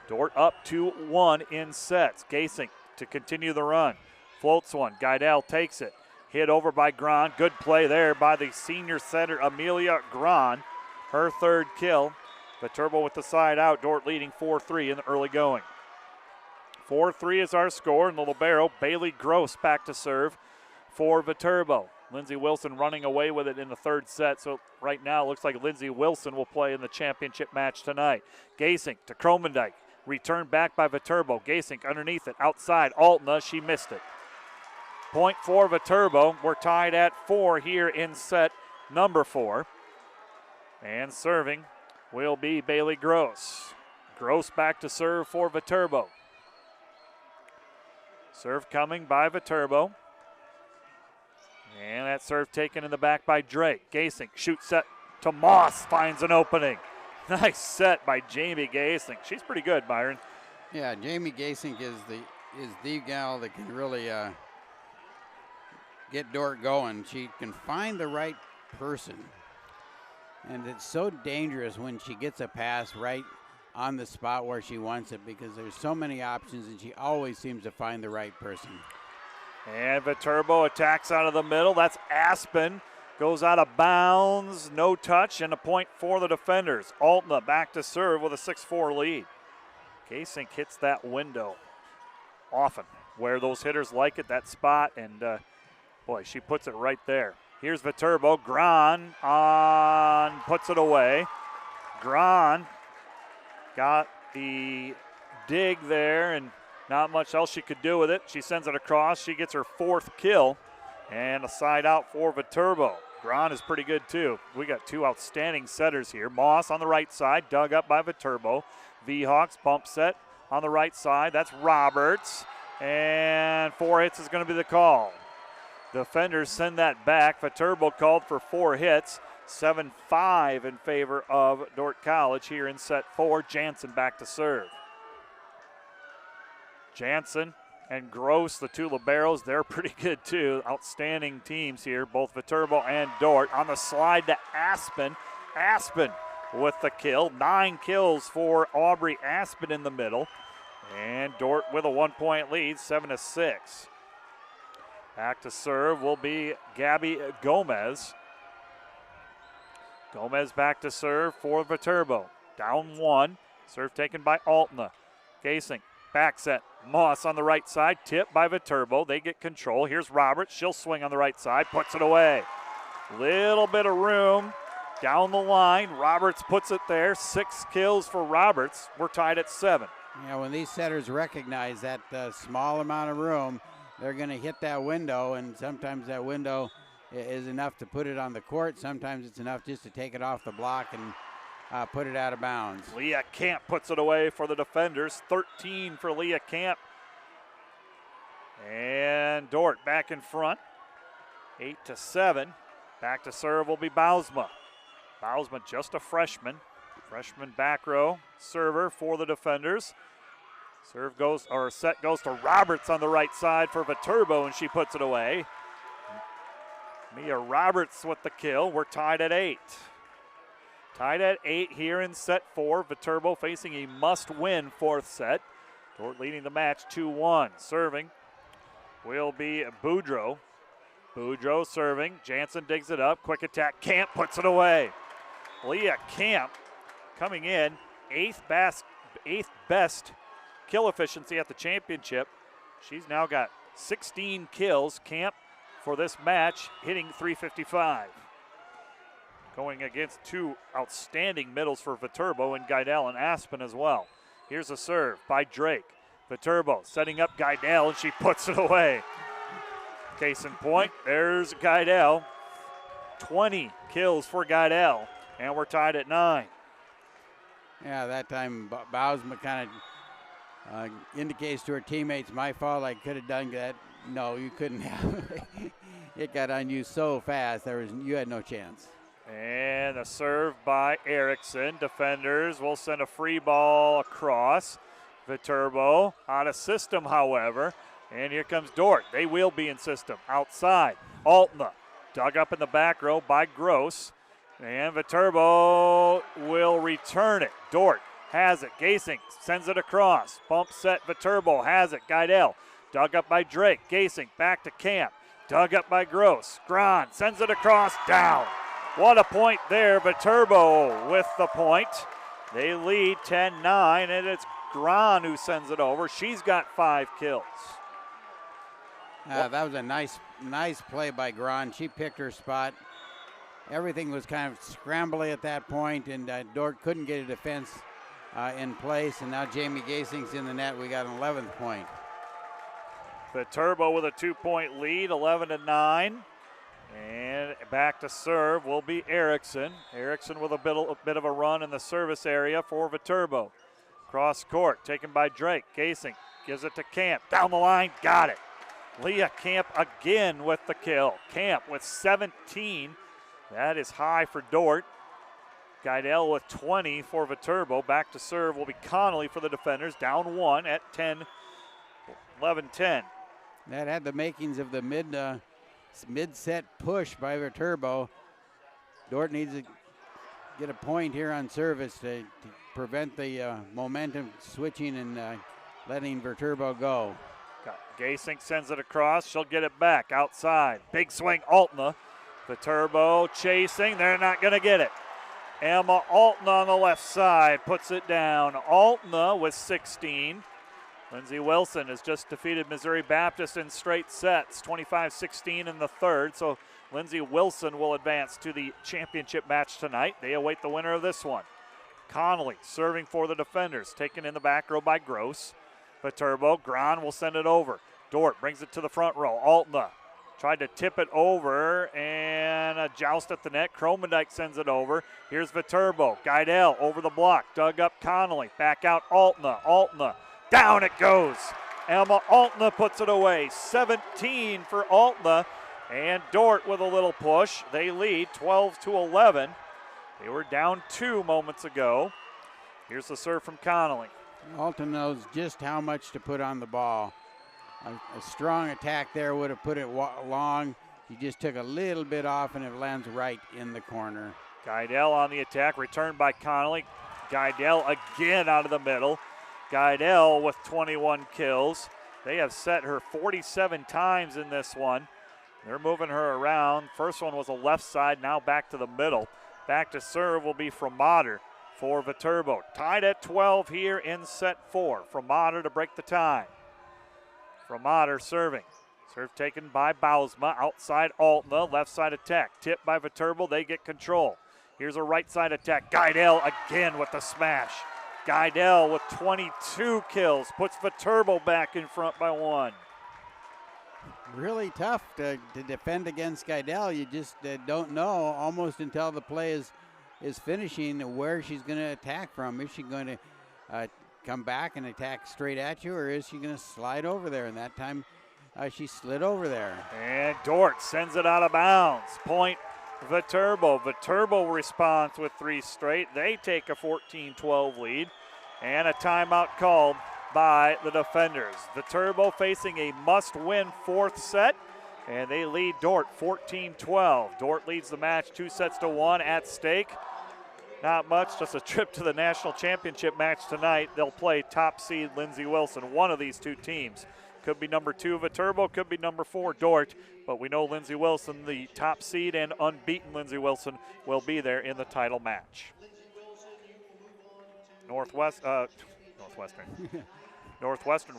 Dordt up 2-1 in sets. Gasink to continue the run. Floats one. Geidel takes it. Hit over by Gran. Good play there by the senior setter, Amelia Gran. Her third kill. Viterbo with the side out. Dordt leading 4-3 in the early going. 4-3 is our score, and the libero, Bailey Gross, back to serve for Viterbo. Lindsey Wilson running away with it in the third set, so right now it looks like Lindsey Wilson will play in the championship match tonight. Gasink to Kromendijk. Returned back by Viterbo. Gasink underneath it, outside. Altna, she missed it. Point for Viterbo. We're tied at 4 here in set number 4. And serving will be Bailey Gross. Gross back to serve for Viterbo. Serve coming by Viterbo. And that serve taken in the back by Drake. Gasink shoots set to Moss, finds an opening. Nice set by Jamie Gasink. She's pretty good, Byron. Yeah, Jamie Gasink is the gal that can really get Dordt going. She can find the right person. And it's so dangerous when she gets a pass right on the spot where she wants it because there's so many options and she always seems to find the right person. And Viterbo attacks out of the middle. That's Aspen. goes out of bounds, no touch, and a point for the defenders. Altna back to serve with a 6-4 lead. Kasink hits that window often, where those hitters like it, that spot, and boy, she puts it right there. Here's Viterbo. Gran puts it away. Gran got the dig there, and not much else she could do with it. She sends it across. She gets her 4th kill, and a side out for Viterbo. Gran is pretty good, too. We got 2 outstanding setters here. Moss on the right side, dug up by Viterbo. V-Hawks bump set on the right side. That's Roberts, and 4 hits is going to be the call. Defenders send that back. Viterbo called for 4 hits. 7-5 in favor of Dordt College here in set 4. Jansen back to serve. Jansen and Gross, the 2 liberos, they're pretty good too. Outstanding teams here, both Viterbo and Dordt. On the slide to Aspen. Aspen with the kill. 9 kills for Aubrey Aspen in the middle. And Dordt with a 1-point lead, 7-6. Back to serve will be Gabby Gomez. Gomez back to serve for Viterbo. Down 1. Serve taken by Altna. Kasink, back set. Moss on the right side. Tip by Viterbo. They get control. Here's Roberts. She'll swing on the right side. Puts it away. Little bit of room down the line. Roberts puts it there. 6 kills for Roberts. We're tied at 7. Yeah, when these setters recognize that small amount of room, they're going to hit that window, and sometimes that window is enough to put it on the court. Sometimes it's enough just to take it off the block and put it out of bounds. Leah Camp puts it away for the defenders. 13 for Leah Camp. And Dordt back in front. 8-7. Back to serve will be Bausma. Bausma just a freshman. Freshman back row server for the defenders. Serve goes, or set goes to Roberts on the right side for Viterbo, and she puts it away. Mia Roberts with the kill. We're tied at 8. Tied at 8 here in set 4. Viterbo facing a must-win 4th set. Dordt leading the match 2-1. Serving will be Boudreau. Boudreau serving. Jansen digs it up. Quick attack. Camp puts it away. Leah Camp coming in 8th best kill efficiency at the championship. She's now got 16 kills. Camp for this match hitting .355. Going against 2 outstanding middles for Viterbo and Geidel and Aspen as well. Here's a serve by Drake. Viterbo setting up Geidel, and she puts it away. Case in point, there's Geidel. 20 kills for Geidel, and we're tied at 9. Yeah, that time Bausma kind of indicates to her teammates, my fault, I could have done that. No, you couldn't have. It got on you so fast, you had no chance. And a serve by Erickson. Defenders will send a free ball across. Viterbo out of system, however. And here comes Dordt. They will be in system. Outside, Altna dug up in the back row by Gross. And Viterbo will return it. Dordt has it. Gasing sends it across. Bump set. Viterbo has it. Geidel dug up by Drake. Gasing back to Camp. Dug up by Gross. Gran sends it across. Down. What a point there. Viterbo with the point. They lead 10-9, and it's Gran who sends it over. She's got 5 kills. That was a nice play by Gran. She picked her spot. Everything was kind of scrambly at that point, and Dordt couldn't get a defense in place, and now Jamie Gasing's in the net. We got an 11th point. Viterbo with a 2-point lead, 11-9. And back to serve will be Erickson. Erickson with a bit of a run in the service area for Viterbo. Cross court, taken by Drake. Gasing gives it to Camp. Down the line, got it. Leah Camp again with the kill. Camp with 17. That is high for Dordt. Geidel with 20 for Viterbo. Back to serve will be Connolly for the defenders. Down 1 at 11-10. That had the makings of the mid-set push by Viterbo. Dordt needs to get a point here on service to prevent the momentum switching and letting Viterbo go. Gasink sends it across. She'll get it back outside. Big swing, Altna. Viterbo chasing. They're not going to get it. Emma Altna on the left side puts it down. Altna with 16. Lindsey Wilson has just defeated Missouri Baptist in straight sets, 25-16 in the third. So Lindsey Wilson will advance to the championship match tonight. They await the winner of this one. Connolly serving for the defenders, taken in the back row by Gross. Viterbo, Gran will send it over. Dordt brings it to the front row. Altna tried to tip it over and a joust at the net. Kromendijk sends it over. Here's Viterbo. Geidel over the block. Dug up Connolly. Back out Altna. Altna. Down it goes. Emma Altna puts it away. 17 for Altna. And Dordt with a little push. They lead 12-11. They were down 2 moments ago. Here's the serve from Connolly. Alton knows just how much to put on the ball. A strong attack there would have put it long. He just took a little bit off, and it lands right in the corner. Geidel on the attack, returned by Connolly. Geidel again out of the middle. Geidel with 21 kills. They have set her 47 times in this one. They're moving her around. First one was a left side, now back to the middle. Back to serve will be from Mater for Viterbo. Tied at 12 here in set 4. From Mater to break the tie. From Mater serving. Serve taken by Bausma. Outside Altna. Left side attack. Tipped by Viterbo. They get control. Here's a right side attack. Geidel again with the smash. Geidel with 22 kills. Puts Viterbo back in front by 1. Really tough to defend against Geidel. You just don't know almost until the play is finishing where she's going to attack from. Is she going to come back and attack straight at you, or is she going to slide over there? And that time she slid over there. And Dordt sends it out of bounds. Point Viterbo. Viterbo responds with 3 straight. They take a 14-12 lead. And a timeout called by the defenders. Viterbo facing a must-win 4th set. And they lead Dordt 14-12. Dordt leads the match 2-1 at stake. Not much, just a trip to the national championship match tonight. They'll play top seed Lindsey Wilson. One of these 2 teams. Could be number 2 Viterbo, could be number 4 Dordt. But we know Lindsey Wilson, the top seed and unbeaten Lindsey Wilson, will be there in the title match. Northwestern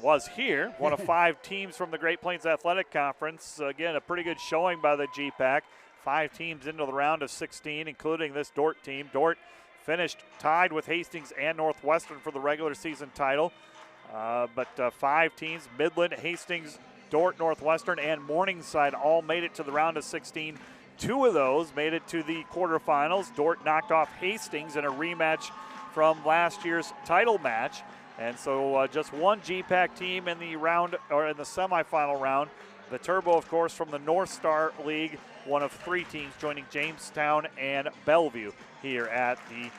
was here, one of 5 teams from the Great Plains Athletic Conference. Again, a pretty good showing by the GPAC. 5 teams into the round of 16, including this Dordt team. Dordt finished tied with Hastings and Northwestern for the regular season title. But 5 teams, Midland, Hastings, Dordt, Northwestern, and Morningside all made it to the round of 16. 2 of those made it to the quarterfinals. Dordt knocked off Hastings in a rematch from last year's title match. And so just 1 GPAC team in the round, or in the semifinal round. Viterbo, of course, from the North Star League, one of 3 teams joining Jamestown and Bellevue here at the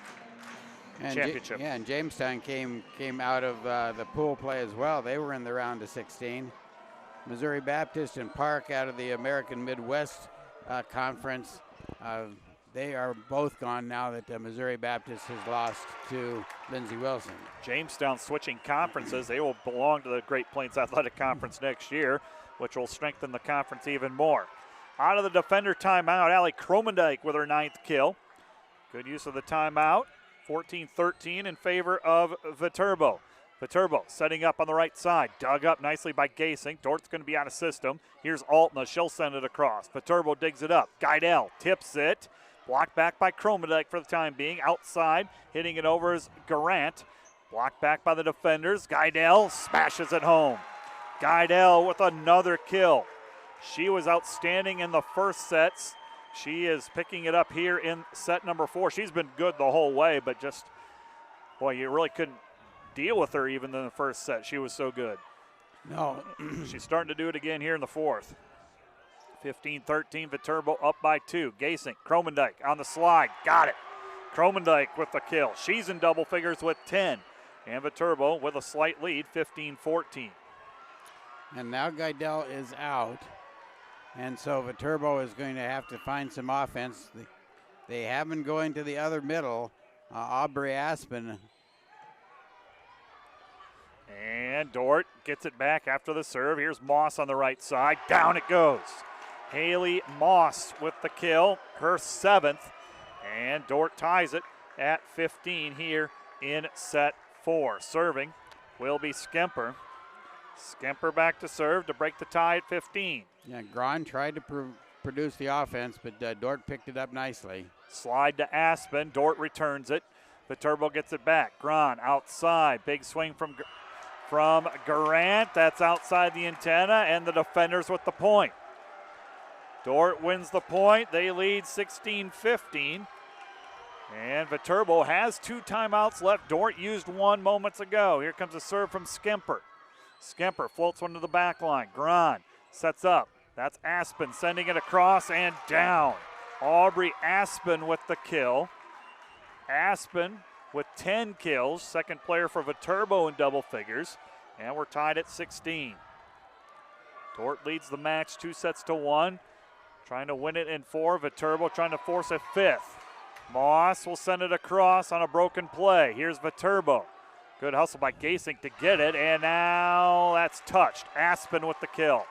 championship. And Jamestown came out of the pool play as well. They were in the round of 16. Missouri Baptist and Park out of the American Midwest Conference. They are both gone now that Missouri Baptist has lost to Lindsey Wilson. Jamestown switching conferences. They will belong to the Great Plains Athletic Conference next year, which will strengthen the conference even more. Out of the defender timeout, Allie Kromendijk with her 9th kill. Good use of the timeout. 14-13 in favor of Viterbo. Viterbo setting up on the right side. Dug up nicely by Gasing. Dordt's going to be out of system. Here's Altna. She'll send it across. Viterbo digs it up. Geidel tips it. Blocked back by Kromendijk for the time being. Outside, hitting it over is Garant. Blocked back by the defenders. Geidel smashes it home. Geidel with another kill. She was outstanding in the first sets. She is picking it up here in set number 4. She's been good the whole way, but just, boy, you really couldn't deal with her even in the first set. She was so good. No. She's starting to do it again here in the 4th. 15-13, Viterbo up by 2. Gasing, Kromendijk on the slide, got it. Kromendijk with the kill. She's in double figures with 10. And Viterbo with a slight lead, 15-14. And now Geidel is out. And so Viterbo is going to have to find some offense. They have been going to the other middle, Aubrey Aspen. And Dordt gets it back after the serve. Here's Moss on the right side. Down it goes. Haley Moss with the kill, her 7th, and Dordt ties it at 15 here in set 4. Serving will be Skemper. Skemper back to serve to break the tie at 15. Yeah, Grahn tried to produce the offense, but Dordt picked it up nicely. Slide to Aspen. Dordt returns it. Viterbo gets it back. Grahn outside. Big swing from Garant. That's outside the antenna, and the defenders with the point. Dordt wins the point. They lead 16-15. And Viterbo has 2 timeouts left. Dordt used 1 moments ago. Here comes a serve from Skemper. Skemper floats one to the back line. Grahn sets up. That's Aspen sending it across and down. Aubrey Aspen with the kill. Aspen with 10 kills. Second player for Viterbo in double figures. And we're tied at 16. Dordt leads the match 2-1. Trying to win it in 4. Viterbo trying to force a 5th. Moss will send it across on a broken play. Here's Viterbo. Good hustle by Gasink to get it, and now that's touched. Aspen with the kill.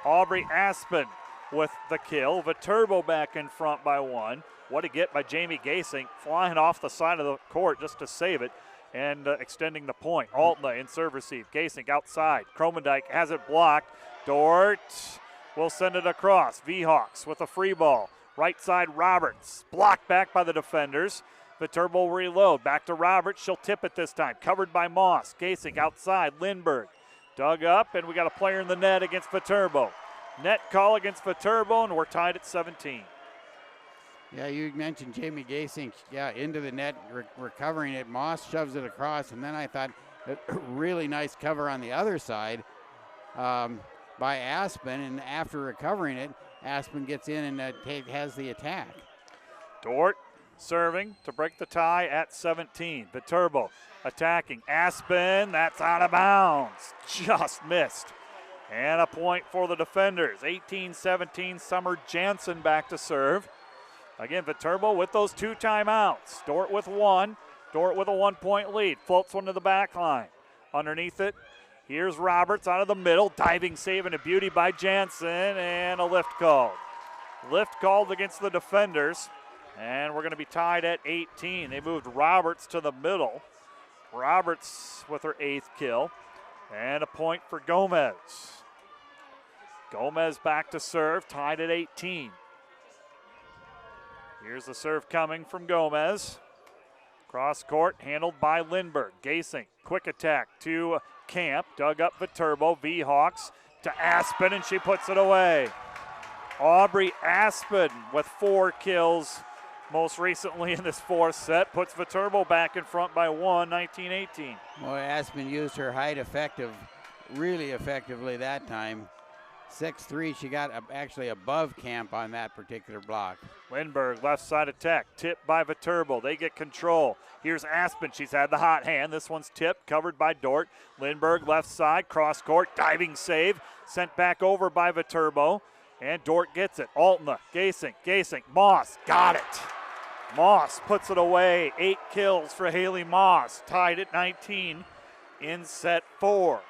Aubrey Aspen with the kill. Viterbo back in front by 1. What a get by Jamie Gasink, flying off the side of the court just to save it and extending the point. Altna in serve receive. Gasink outside. Kromendijk has it blocked. Dordt will send it across. V-Hawks with a free ball. Right side Roberts. Blocked back by the defenders. Viterbo will reload. Back to Roberts. She'll tip it this time. Covered by Moss. Gasink outside. Lindberg dug up, and we got a player in the net against Viterbo. Net call against Viterbo, and we're tied at 17. Yeah, you mentioned Jamie Gasink, into the net, recovering it. Moss shoves it across, and then I thought a really nice cover on the other side by Aspen, and after recovering it, Aspen gets in and has the attack. Dordt serving to break the tie at 17. Viterbo attacking. Aspen, that's out of bounds. Just missed. And a point for the defenders. 18-17, Summer Jansen back to serve. Again, Viterbo with those 2 timeouts. Dordt with 1. Dordt with a 1-point lead. Floats one to the back line. Underneath it, here's Roberts out of the middle. Diving save and a beauty by Jansen, and a lift called. Lift called against the defenders. And we're going to be tied at 18. They moved Roberts to the middle. Roberts with her 8th kill. And a point for Gomez. Gomez back to serve, tied at 18. Here's the serve coming from Gomez. Cross court, handled by Lindberg. Gasink, quick attack to Camp. Dug up Viterbo. V-Hawks to Aspen, and she puts it away. Aubrey Aspen with 4 kills. Most recently in this 4th set, puts Viterbo back in front by 1, 19-18. Well, Aspen used her height really effectively that time. 6'3", she got actually above Camp on that particular block. Lindberg, left side attack, tipped by Viterbo. They get control. Here's Aspen, she's had the hot hand. This one's tipped, covered by Dordt. Lindberg, left side, cross court, diving save, sent back over by Viterbo. And Dordt gets it. Altna, Gasink, Moss, got it. Moss puts it away. 8 kills for Haley Moss, tied at 19 in set 4.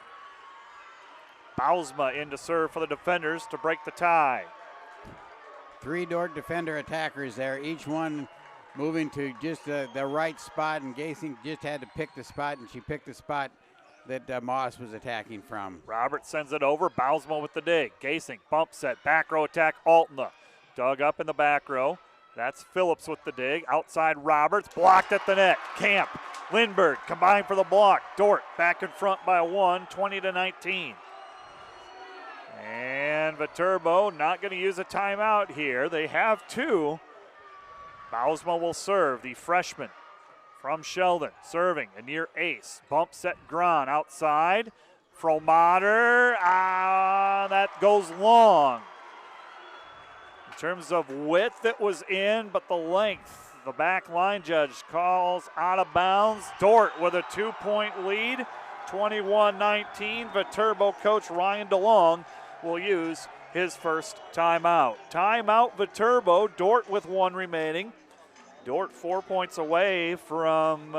Bausma in to serve for the defenders to break the tie. 3 Dordt defender attackers there, each one moving to just the right spot, and Gasink just had to pick the spot, and she picked the spot that Moss was attacking from. Robert sends it over. Bausma with the dig. Gasink, bump set, back row attack, Altna. Dug up in the back row. That's Phillips with the dig. Outside Roberts, blocked at the net. Camp, Lindberg combined for the block. Dordt back in front by 1, 20-19. And Viterbo not going to use a timeout here. They have 2. Bausma will serve, the freshman from Sheldon, serving a near ace. Bump set Grahn outside. Fromater, that goes long. In terms of width, it was in, but the length, the back line judge calls out of bounds. Dordt with a 2-point lead, 21-19. Viterbo coach Ryan DeLong will use his first timeout. Timeout Viterbo, Dordt with 1 remaining. Dordt 4 points away from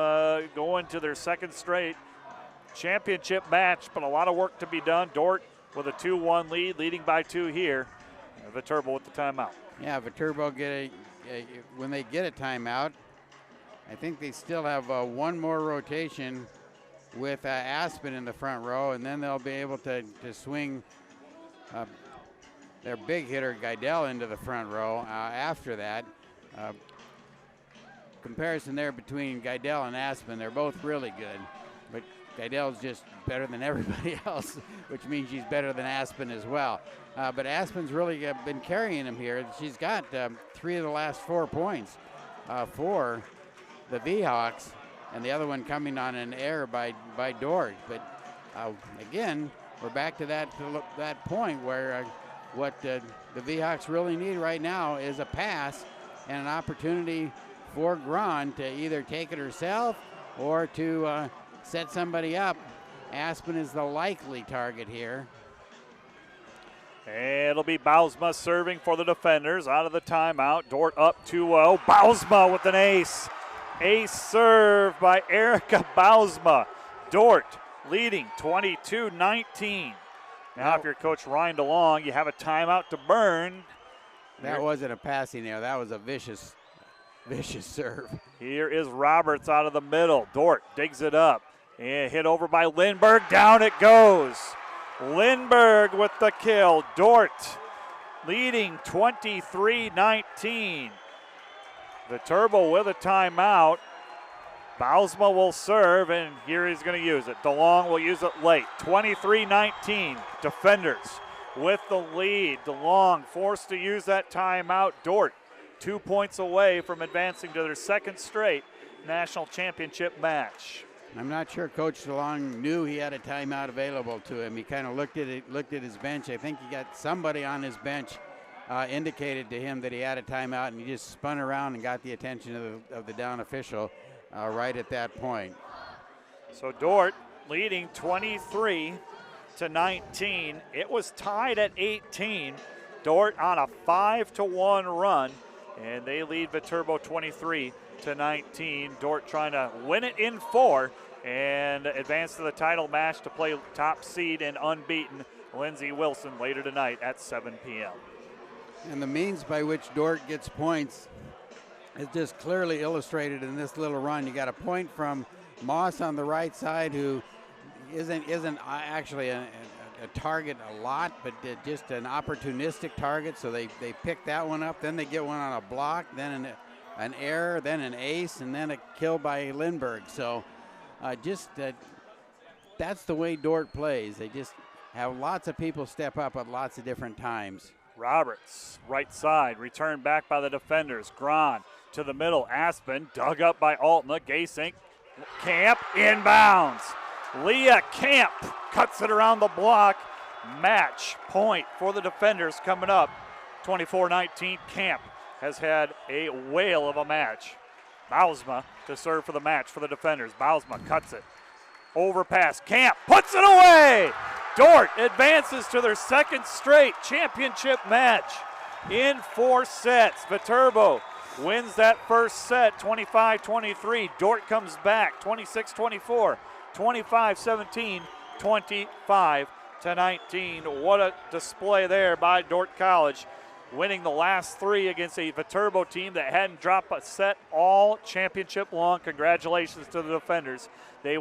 going to their 2nd straight championship match, but a lot of work to be done. Dordt with a 2-1 lead, leading by 2 here. Viterbo with the timeout. Yeah, Viterbo when they get a timeout, I think they still have one more rotation with Aspen in the front row, and then they'll be able to swing their big hitter Geidel into the front row after that. Comparison there between Geidel and Aspen, they're both really good, but Geidel's just better than everybody else, which means she's better than Aspen as well. But Aspen's really been carrying him here. She's got 3 of the last 4 points for the V-Hawks, and the other one coming on an error by Dordt. But again, we're back to that point where what the V-Hawks really need right now is a pass and an opportunity for Grahn to either take it herself or to set somebody up. Aspen is the likely target here. And it'll be Bausma serving for the defenders out of the timeout. Dordt up 2-0. Bausma with an ace. Ace serve by Erica Bausma. Dordt leading 22-19. Now, if you're Coach Ryan DeLong, you have a timeout to burn. That wasn't a passing error. That was a vicious serve. Here is Roberts out of the middle. Dordt digs it up. And hit over by Lindberg. Down it goes. Lindberg with the kill. Dordt leading 23-19. Viterbo with a timeout. Bausma will serve, and here he's going to use it. DeLong will use it late. 23-19. Defenders with the lead. DeLong forced to use that timeout. Dordt 2 points away from advancing to their second straight national championship match. I'm not sure Coach DeLong knew he had a timeout available to him. He kind of looked at his bench. I think he got somebody on his bench indicated to him that he had a timeout, and he just spun around and got the attention of the down official right at that point. So Dordt leading 23-19. It was tied at 18. Dordt on a 5-1 run, and they lead Viterbo 23-19. Dordt trying to win it in 4 and advance to the title match to play top seed and unbeaten Lindsey Wilson later tonight at 7 p.m. And the means by which Dordt gets points is just clearly illustrated in this little run. You got a point from Moss on the right side, who isn't actually a target a lot, but just an opportunistic target. So they pick that one up. Then they get one on a block, then an error, then an ace, and then a kill by Lindberg. So that's the way Dordt plays. They just have lots of people step up at lots of different times. Roberts, right side, returned back by the defenders. Grahn to the middle. Aspen dug up by Altna. Gasink, Camp, inbounds. Leah Camp cuts it around the block. Match point for the defenders coming up. 24-19. Camp has had a whale of a match. Bausma to serve for the match for the defenders. Bausma cuts it. Overpass. Camp puts it away. Dordt advances to their second straight championship match in 4 sets. Viterbo wins that first set 25-23. Dordt comes back 26-24, 25-17, 25-19. What a display there by Dordt College, winning the last 3 against a Viterbo team that hadn't dropped a set all championship long. Congratulations to the defenders. They